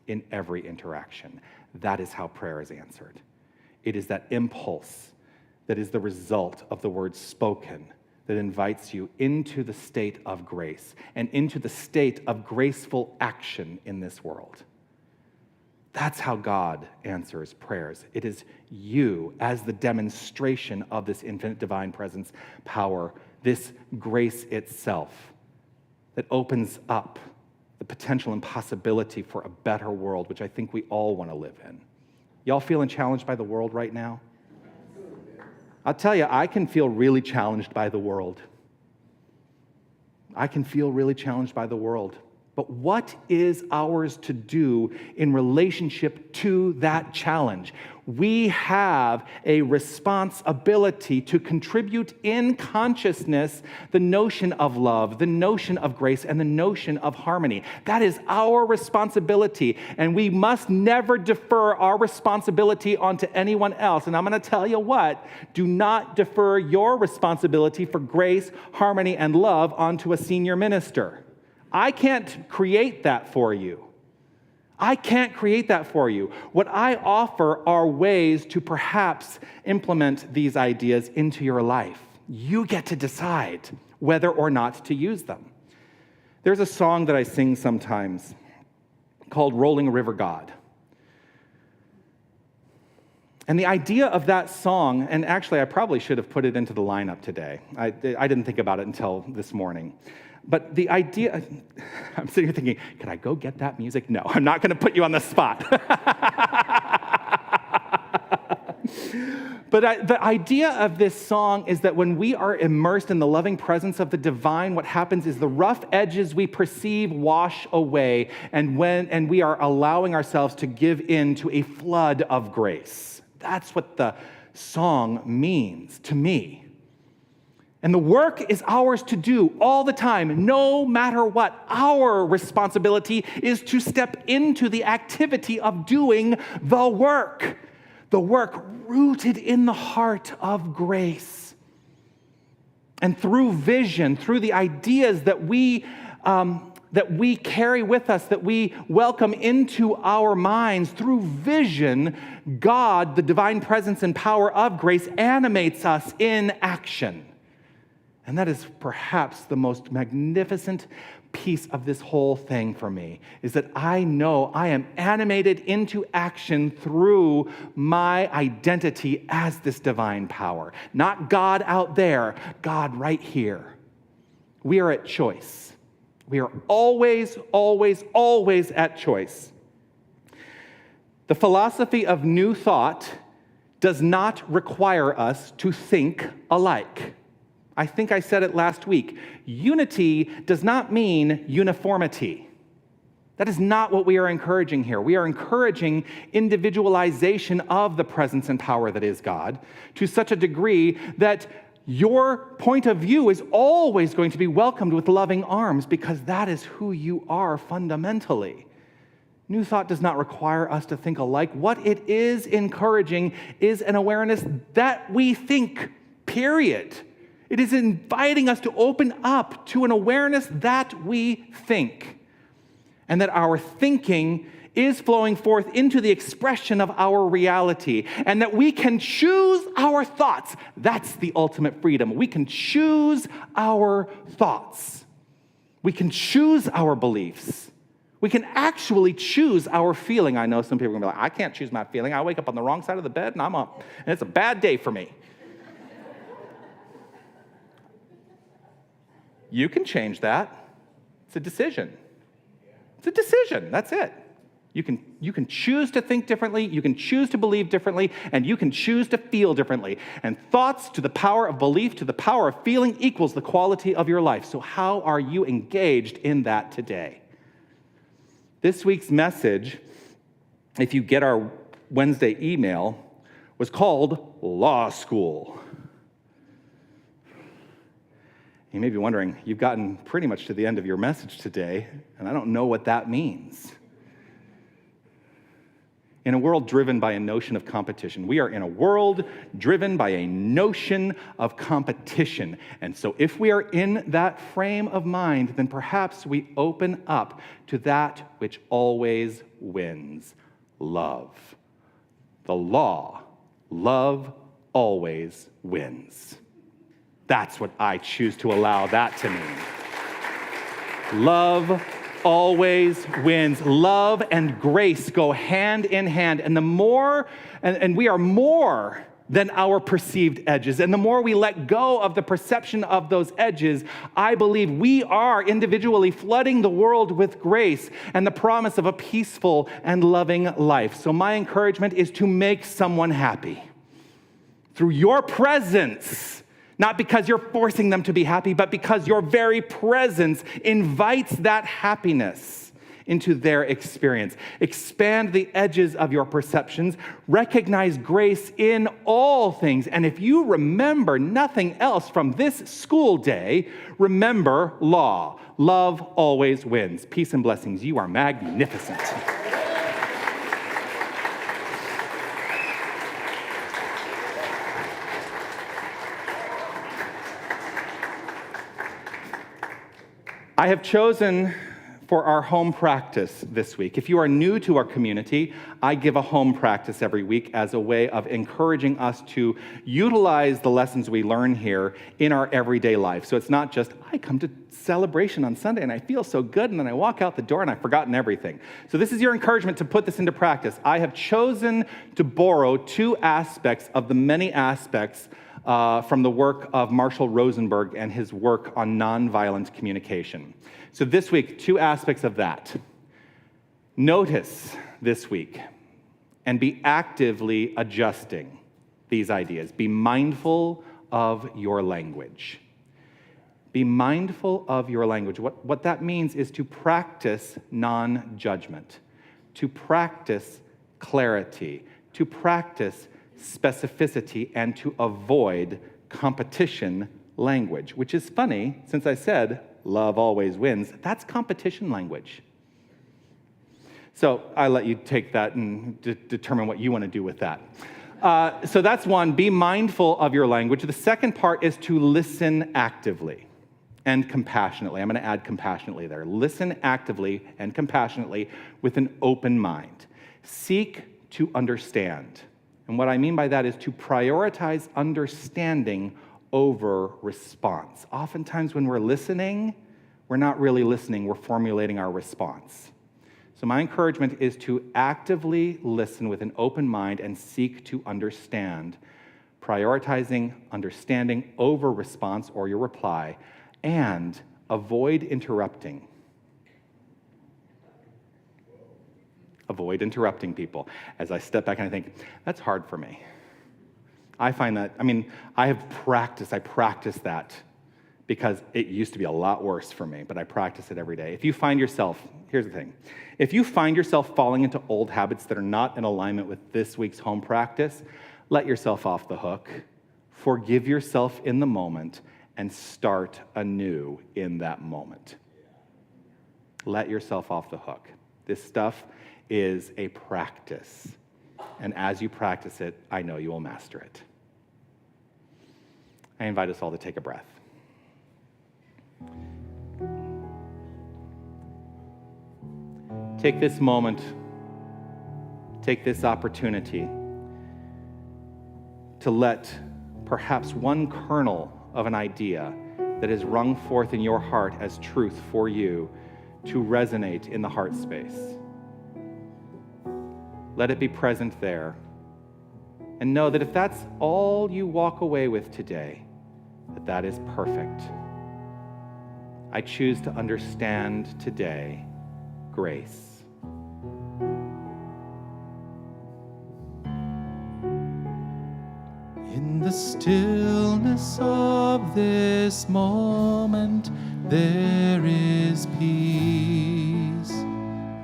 in every interaction. That is how prayer is answered. It is that impulse that is the result of the words spoken that invites you into the state of grace and into the state of graceful action in this world. That's how God answers prayers. It is you as the demonstration of this infinite divine presence power, this grace itself that opens up the potential and possibility for a better world, which I think we all want to live in. Y'all feeling challenged by the world right now? I'll tell you, I can feel really challenged by the world. I can feel really challenged by the world. But what is ours to do in relationship to that challenge? We have a responsibility to contribute in consciousness the notion of love, the notion of grace, and the notion of harmony. That is our responsibility, and we must never defer our responsibility onto anyone else. And I'm going to tell you what, do not defer your responsibility for grace, harmony, and love onto a senior minister. I can't create that for you. I can't create that for you. What I offer are ways to perhaps implement these ideas into your life. You get to decide whether or not to use them. There's a song that I sing sometimes called Rolling River God. And the idea of that song, and actually I probably should have put it into the lineup today. I didn't think about it until this morning. But the idea, I'm sitting here thinking, can I go get that music? No, I'm not going to put you on the spot. But the idea of this song is that when we are immersed in the loving presence of the divine, what happens is the rough edges we perceive wash away, and we are allowing ourselves to give in to a flood of grace. That's what the song means to me. And the work is ours to do all the time, no matter what. Our responsibility is to step into the activity of doing the work rooted in the heart of grace. And through vision, through the ideas that we carry with us, that we welcome into our minds, through vision, God, the divine presence and power of grace, animates us in action. And that is perhaps the most magnificent piece of this whole thing for me, is that I know I am animated into action through my identity as this divine power. Not God out there, God right here. We are at choice. We are always, always, always at choice. The philosophy of new thought does not require us to think alike. I think I said it last week. Unity does not mean uniformity. That is not what we are encouraging here. We are encouraging individualization of the presence and power that is God to such a degree that your point of view is always going to be welcomed with loving arms, because that is who you are fundamentally. New thought does not require us to think alike. What it is encouraging is an awareness that we think, period. It is inviting us to open up to an awareness that we think, and that our thinking is flowing forth into the expression of our reality, and that we can choose our thoughts. That's the ultimate freedom. We can choose our thoughts. We can choose our beliefs. We can actually choose our feeling. I know some people are going to be like, I can't choose my feeling. I wake up on the wrong side of the bed and I'm up, and it's a bad day for me. You can change that. It's a decision. It's a decision. That's it. You can choose to think differently, you can choose to believe differently, and you can choose to feel differently. And thoughts to the power of belief, to the power of feeling, equals the quality of your life. So how are you engaged in that today? This week's message, if you get our Wednesday email, was called Law School. You may be wondering, you've gotten pretty much to the end of your message today, and I don't know what that means. In a world driven by a notion of competition, we are in a world driven by a notion of competition. And so if we are in that frame of mind, then perhaps we open up to that which always wins, love. The law, love always wins. That's what I choose to allow that to mean. Love always wins. Love and grace go hand in hand. And the more, and we are more than our perceived edges. And the more we let go of the perception of those edges, I believe we are individually flooding the world with grace and the promise of a peaceful and loving life. So my encouragement is to make someone happy through your presence. Not because you're forcing them to be happy, but because your very presence invites that happiness into their experience. Expand the edges of your perceptions. Recognize grace in all things. And if you remember nothing else from this school day, remember law. Love always wins. Peace and blessings. You are magnificent. I have chosen for our home practice this week. If you are new to our community, I give a home practice every week as a way of encouraging us to utilize the lessons we learn here in our everyday life. So it's not just, I come to celebration on Sunday and I feel so good, and then I walk out the door and I've forgotten everything. So this is your encouragement to put this into practice. I have chosen to borrow two aspects of the many aspects from the work of Marshall Rosenberg and his work on nonviolent communication. So this week, two aspects of that. Notice this week and be actively adjusting. these ideas. Be mindful of your language. Be mindful of your language. What that means is to practice non-judgment, to practice clarity, to practice specificity, and to avoid competition language, which is funny, since I said love always wins. That's competition language. So I let you take that and determine what you want to do with that. So that's one, be mindful of your language. The second part is to listen actively and compassionately. I'm going to add compassionately there. Listen actively and compassionately with an open mind. Seek to understand. And what I mean by that is to prioritize understanding over response. Oftentimes when we're listening, we're not really listening, we're formulating our response. So my encouragement is to actively listen with an open mind and seek to understand, prioritizing understanding over response or your reply, and avoid interrupting. Avoid interrupting people. As I step back and I think, that's hard for me. I find that, I practice that because it used to be a lot worse for me, but I practice it every day. If you find yourself, here's the thing, if you find yourself falling into old habits that are not in alignment with this week's home practice, let yourself off the hook, forgive yourself in the moment, and start anew in that moment. Let yourself off the hook. This stuff is a practice, and as you practice it, I know you will master it. I invite us all to take a breath. Take this moment, take this opportunity to let perhaps one kernel of an idea that is rung forth in your heart as truth for you to resonate in the heart space. Let it be present there. And know that if that's all you walk away with today, that is perfect. I choose to understand today grace. In the stillness of this moment, there is peace.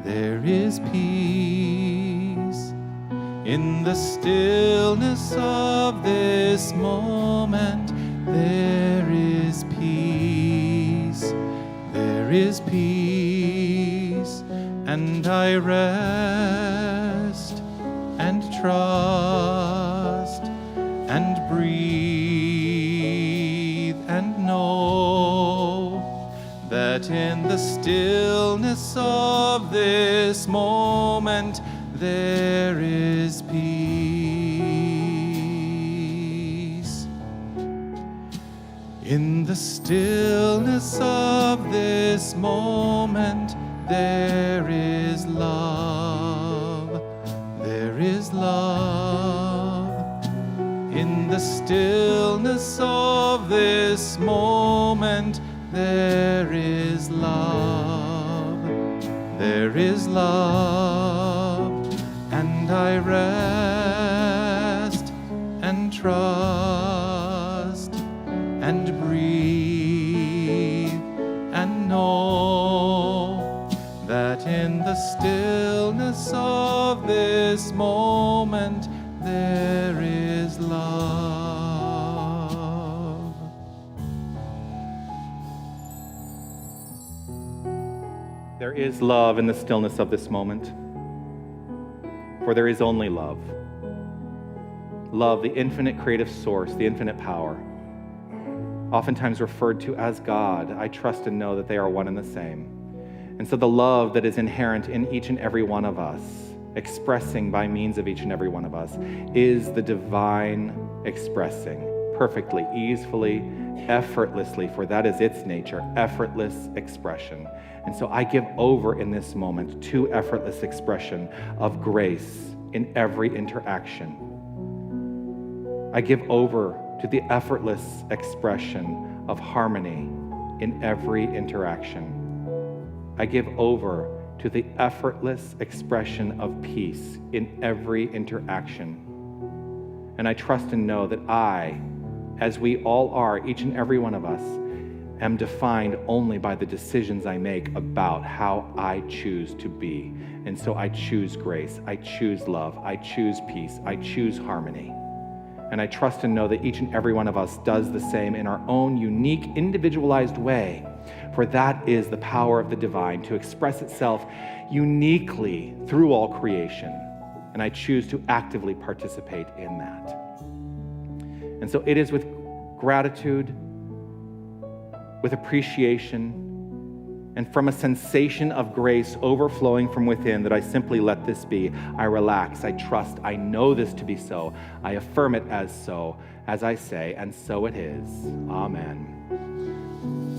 There is peace. In the stillness of this moment, there is peace. There is peace. And I rest and trust and breathe and know that in the stillness of this moment there is peace. In the stillness of this moment there is love. There is love. In the stillness of this moment, there is love. There is love. And I rest and trust and breathe and know that in the stillness of this moment, there is love. There is love in the stillness of this moment, for there is only love. Love, the infinite creative source, the infinite power, oftentimes referred to as God. I trust and know that they are one and the same. And so the love that is inherent in each and every one of us, expressing by means of each and every one of us, is the divine expressing perfectly, easily, effortlessly, for that is its nature, effortless expression. And so I give over in this moment to effortless expression of grace in every interaction. I give over to the effortless expression of harmony in every interaction. I give over to the effortless expression of peace in every interaction. And I trust and know that I, as we all are, each and every one of us, am defined only by the decisions I make about how I choose to be. And so I choose grace, I choose love, I choose peace, I choose harmony. And I trust and know that each and every one of us does the same in our own unique, individualized way. For that is the power of the divine, to express itself uniquely through all creation. And I choose to actively participate in that. And so it is with gratitude, with appreciation, and from a sensation of grace overflowing from within that I simply let this be. I relax, I trust, I know this to be so. I affirm it as so, as I say, and so it is. Amen.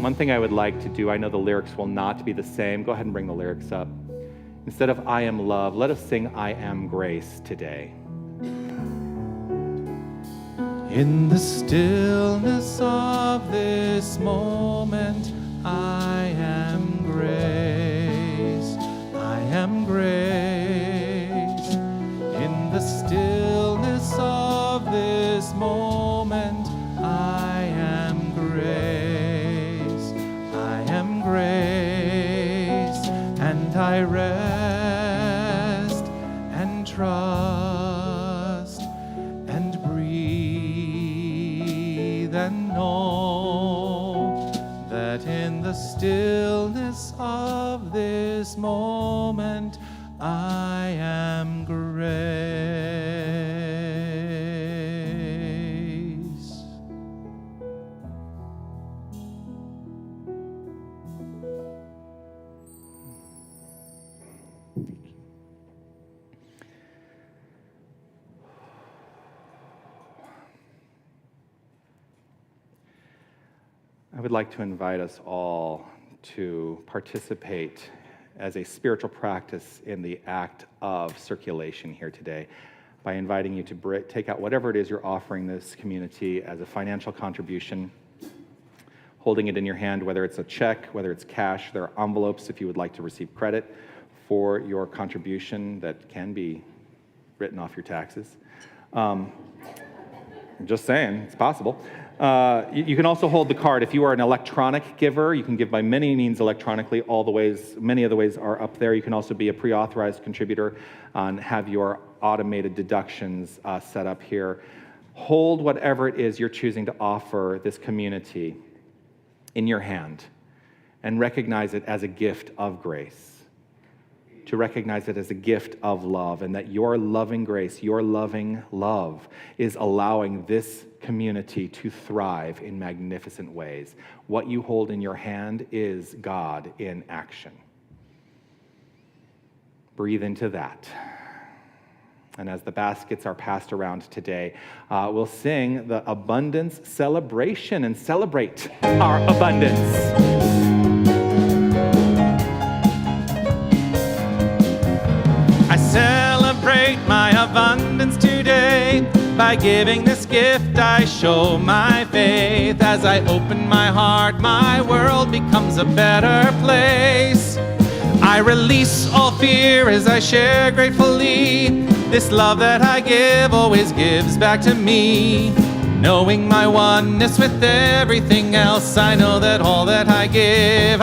One thing I would like to do, I know the lyrics will not be the same. Go ahead and bring the lyrics up. Instead of I am love, let us sing I am grace today. In the stillness of this moment, I am grace. I am grace. In the stillness of this moment, I am grace. I am grace. And I rest and trust and breathe and know that in the stillness of this moment I am grace. I would like to invite us all to participate as a spiritual practice in the act of circulation here today by inviting you to take out whatever it is you're offering this community as a financial contribution, holding it in your hand, whether it's a check, whether it's cash. There are envelopes if you would like to receive credit for your contribution that can be written off your taxes. Just saying, it's possible. You can also hold the card. If you are an electronic giver, you can give by many means electronically. Many of the ways are up there. You can also be a pre-authorized contributor and have your automated deductions set up here. Hold whatever it is you're choosing to offer this community in your hand and recognize it as a gift of grace. To recognize it as a gift of love, and that your loving grace, your loving love is allowing this community to thrive in magnificent ways. What you hold in your hand is God in action. Breathe into that. And as the baskets are passed around today, we'll sing the abundance celebration and celebrate our abundance. I celebrate my abundance today. By giving this gift, I show my faith. As I open my heart, my world becomes a better place. I release all fear as I share gratefully. This love that I give always gives back to me. Knowing my oneness with everything else, I know that all that I give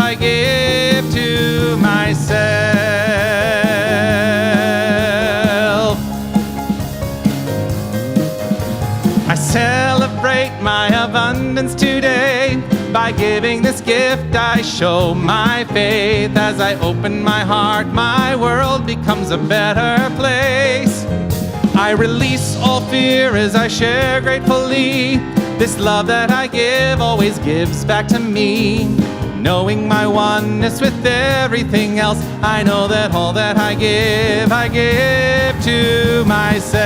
to myself. I celebrate my abundance today. By giving this gift, I show my faith. As I open my heart, my world becomes a better place. I release all fear as I share gratefully. This love that I give always gives back to me. Knowing my oneness with everything else, I know that all that I give to myself.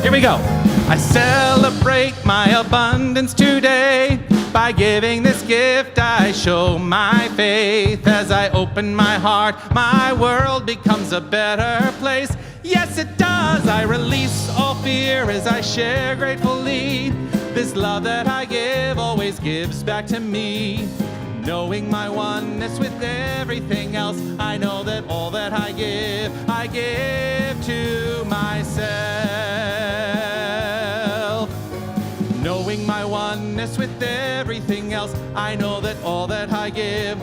Here we go. I celebrate my abundance today. By giving this gift, I show my faith. As I open my heart, my world becomes a better place. Yes, it does. I release all fear as I share gratefully. This love that I give always gives back to me. Knowing my oneness with everything else, I know that all that I give to myself. Knowing my oneness with everything else, I know that all that I give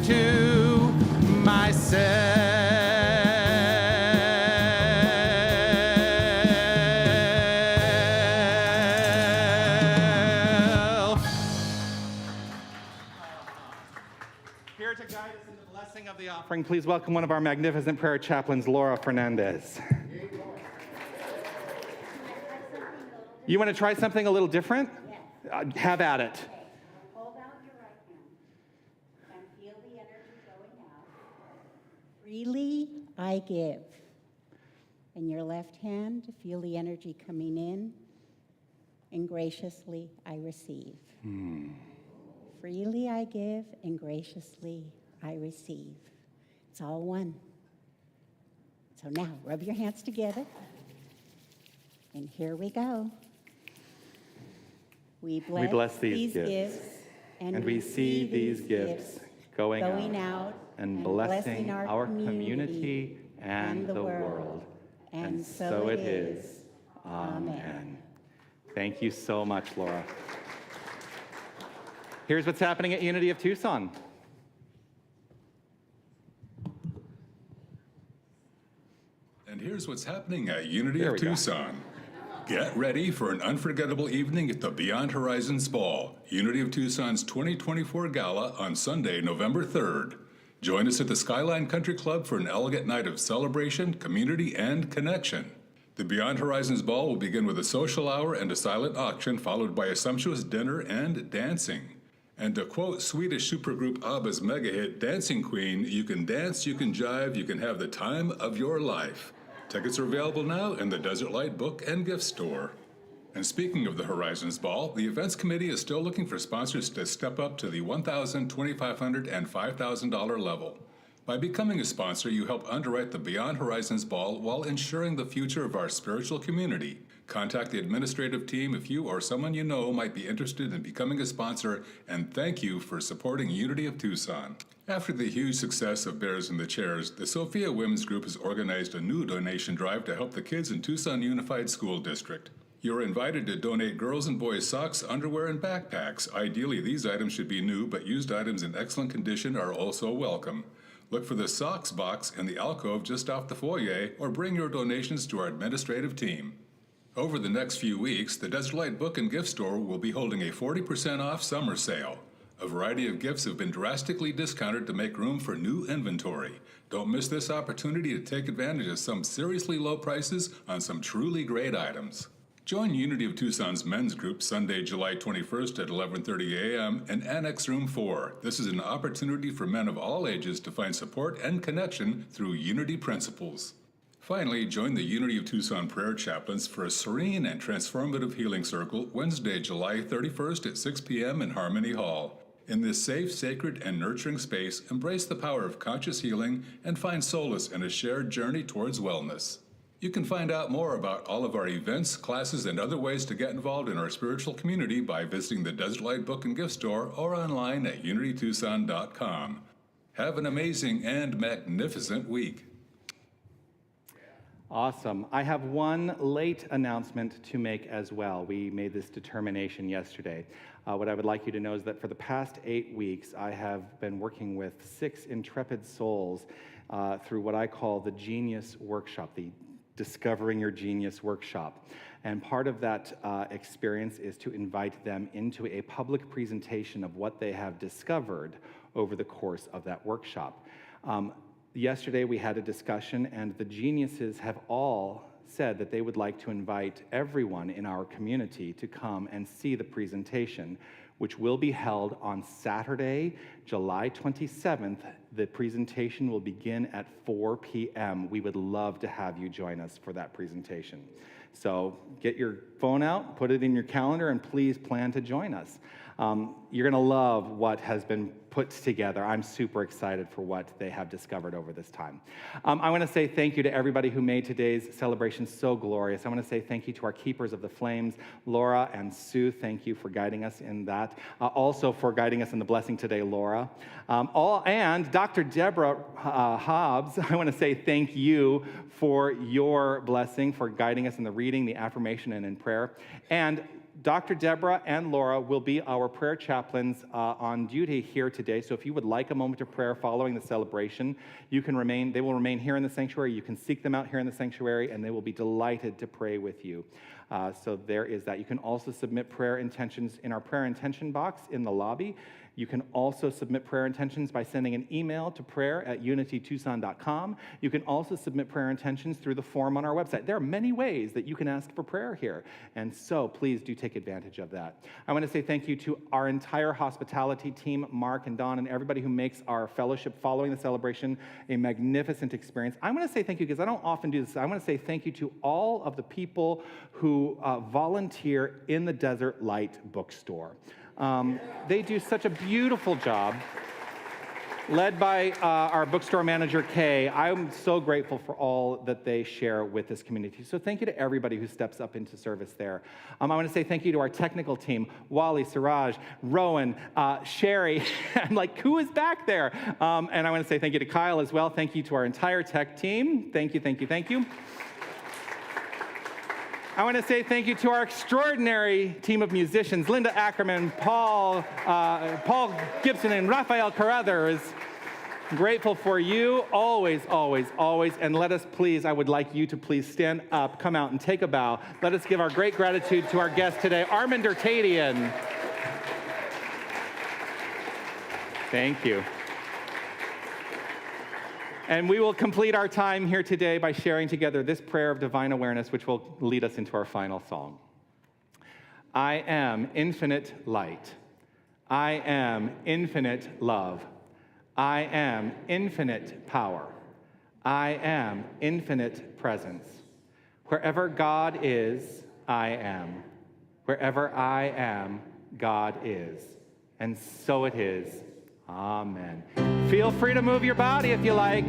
to myself. Here to guide us in the blessing of the offering, please welcome one of our magnificent prayer chaplains, Laura Fernandez. You want to try something a little different? Yes. Have at it. Hold out your right hand and feel the energy going out. Freely I give. And your left hand, feel the energy coming in. And graciously I receive. Freely I give, and graciously I receive. It's all one. So now, rub your hands together. And here we go. We bless these gifts, And we see these gifts going out and blessing our community and the world. And so it is. Amen. Thank you so much, Laura. Here's what's happening at Unity of Tucson. And here's what's happening at Unity There of we go. Tucson. Get ready for an unforgettable evening at the Beyond Horizons Ball, Unity of Tucson's 2024 Gala on Sunday, November 3rd. Join us at the Skyline Country Club for an elegant night of celebration, community, and connection. The Beyond Horizons Ball will begin with a social hour and a silent auction, followed by a sumptuous dinner and dancing. And to quote Swedish supergroup ABBA's mega hit Dancing Queen, you can dance, you can jive, you can have the time of your life. Tickets are available now in the Desert Light Book and Gift Store. And speaking of the Horizons Ball, the events committee is still looking for sponsors to step up to the $1,000, $2,500, and $5,000 level. By becoming a sponsor, you help underwrite the Beyond Horizons Ball while ensuring the future of our spiritual community. Contact the administrative team if you or someone you know might be interested in becoming a sponsor, and thank you for supporting Unity of Tucson. After the huge success of Bears in the Chairs, the Sophia Women's Group has organized a new donation drive to help the kids in Tucson Unified School District. You're invited to donate girls' and boys' socks, underwear, and backpacks. Ideally, these items should be new, but used items in excellent condition are also welcome. Look for the socks box in the alcove just off the foyer, or bring your donations to our administrative team. Over the next few weeks, the Desert Light Book and Gift Store will be holding a 40% off summer sale. A variety of gifts have been drastically discounted to make room for new inventory. Don't miss this opportunity to take advantage of some seriously low prices on some truly great items. Join Unity of Tucson's men's group Sunday, July 21st at 11:30 a.m. in Annex Room 4. This is an opportunity for men of all ages to find support and connection through Unity principles. Finally, join the Unity of Tucson prayer chaplains for a serene and transformative healing circle Wednesday, July 31st at 6 p.m. in Harmony Hall. In this safe, sacred, and nurturing space, embrace the power of conscious healing and find solace in a shared journey towards wellness. You can find out more about all of our events, classes, and other ways to get involved in our spiritual community by visiting the Desert Light Book and Gift Store or online at unitytucson.com. Have an amazing and magnificent week. Awesome. I have one late announcement to make as well. We made this determination yesterday. What I would like you to know is that for the past 8 weeks, I have been working with 6 intrepid souls through what I call the Genius Workshop, the Discovering Your Genius Workshop. And part of that experience is to invite them into a public presentation of what they have discovered over the course of that workshop. Yesterday we had a discussion, and the geniuses have all said that they would like to invite everyone in our community to come and see the presentation, which will be held on Saturday, July 27th. The presentation will begin at 4 p.m. We would love to have you join us for that presentation. So get your phone out, put it in your calendar, and please plan to join us. You're going to love what has been put together. I'm super excited for what they have discovered over this time. I want to say thank you to everybody who made today's celebration so glorious. I want to say thank you to our keepers of the flames, Laura and Sue. Thank you for guiding us in that. Also for guiding us in the blessing today, Laura. And Dr. Deborah Hobbs, I want to say thank you for your blessing, for guiding us in the reading, the affirmation, and in prayer. And Dr. Deborah and Laura will be our prayer chaplains on duty here today. So if you would like a moment of prayer following the celebration, they will remain here in the sanctuary. You can seek them out here in the sanctuary, and they will be delighted to pray with you. So there is that. You can also submit prayer intentions in our prayer intention box in the lobby. You can also submit prayer intentions by sending an email to prayer@unitytucson.com. You can also submit prayer intentions through the form on our website. There are many ways that you can ask for prayer here, and so please do take advantage of that. I want to say thank you to our entire hospitality team, Mark and Don, and everybody who makes our fellowship following the celebration a magnificent experience. I want to say thank you because I don't often do this. I want to say thank you to all of the people who volunteer in the Desert Light bookstore. They do such a beautiful job, led by our bookstore manager, Kay. I'm so grateful for all that they share with this community. So thank you to everybody who steps up into service there. I want to say thank you to our technical team, Wally, Siraj, Rowan, Sherry. I'm like, who is back there? And I want to say thank you to Kyle as well. Thank you to our entire tech team. Thank you, thank you, thank you. I want to say thank you to our extraordinary team of musicians, Linda Ackerman, Paul Gibson, and Raphael Carruthers. Grateful for you, always, always, always. And let us please, I would like you to please stand up, come out and take a bow. Let us give our great gratitude to our guest today, Arminder Tadian. Thank you. And we will complete our time here today by sharing together this prayer of divine awareness, which will lead us into our final song. I am infinite light. I am infinite love. I am infinite power. I am infinite presence. Wherever God is, I am. Wherever I am, God is. And so it is. Amen. Feel free to move your body if you like.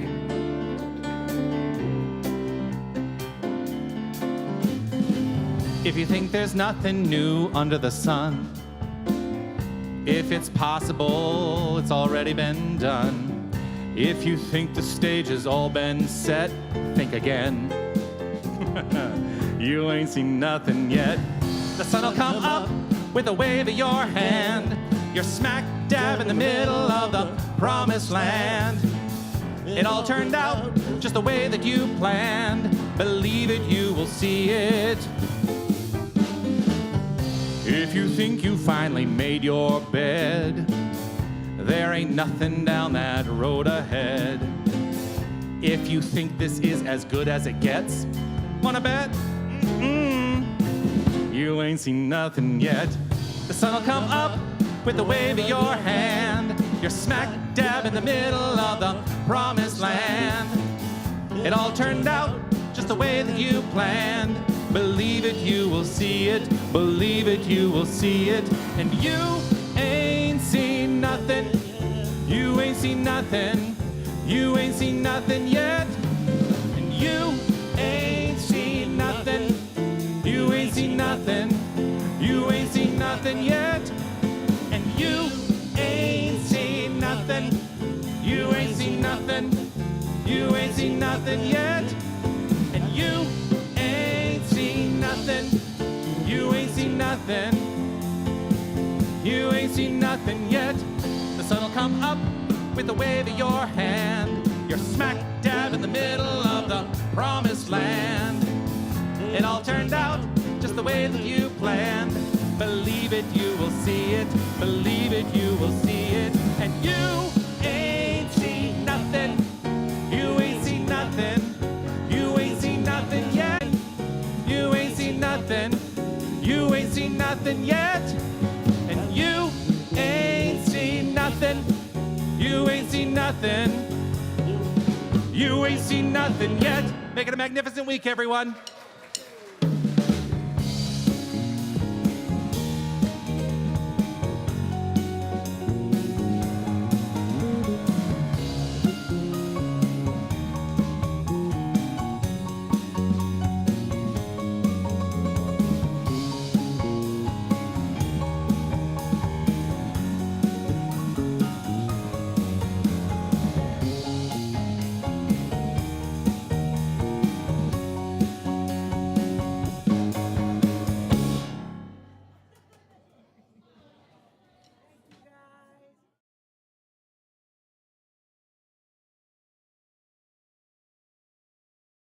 If you think there's nothing new under the sun, if it's possible, it's already been done. If you think the stage has all been set, think again. You ain't seen nothing yet. The sun will come up with a wave of your hand. You're smack dab in the middle of the promised land. It all turned out just the way that you planned. Believe it, you will see it. If you think you finally made your bed, there ain't nothing down that road ahead. If you think this is as good as it gets, wanna bet? You ain't seen nothing yet. The sun will come up with the wave of your hand. You're smack dab in the middle of the promised land. It all turned out just the way that you planned. Believe it, you will see it. Believe it, you will see it. And you ain't seen nothing. You ain't seen nothing. You ain't seen nothing yet. And you ain't seen nothing. You ain't seen nothing. You ain't seen nothing yet. And you ain't seen nothing. You ain't seen nothing. You ain't seen nothing yet. And you ain't seen nothing. You ain't seen nothing. You ain't seen nothing yet. The sun will come up with a wave of your hand. You're smack dab in the middle of the promised land. It all turned out just the way that you planned. Believe it, you will see it. Believe it, you will see it. And you ain't seen nothing. You ain't seen nothing. You ain't seen nothing yet. You ain't seen nothing. You ain't seen nothing yet. And you ain't seen nothing. You ain't seen nothing. You ain't seen nothing yet. Make it a magnificent week, everyone.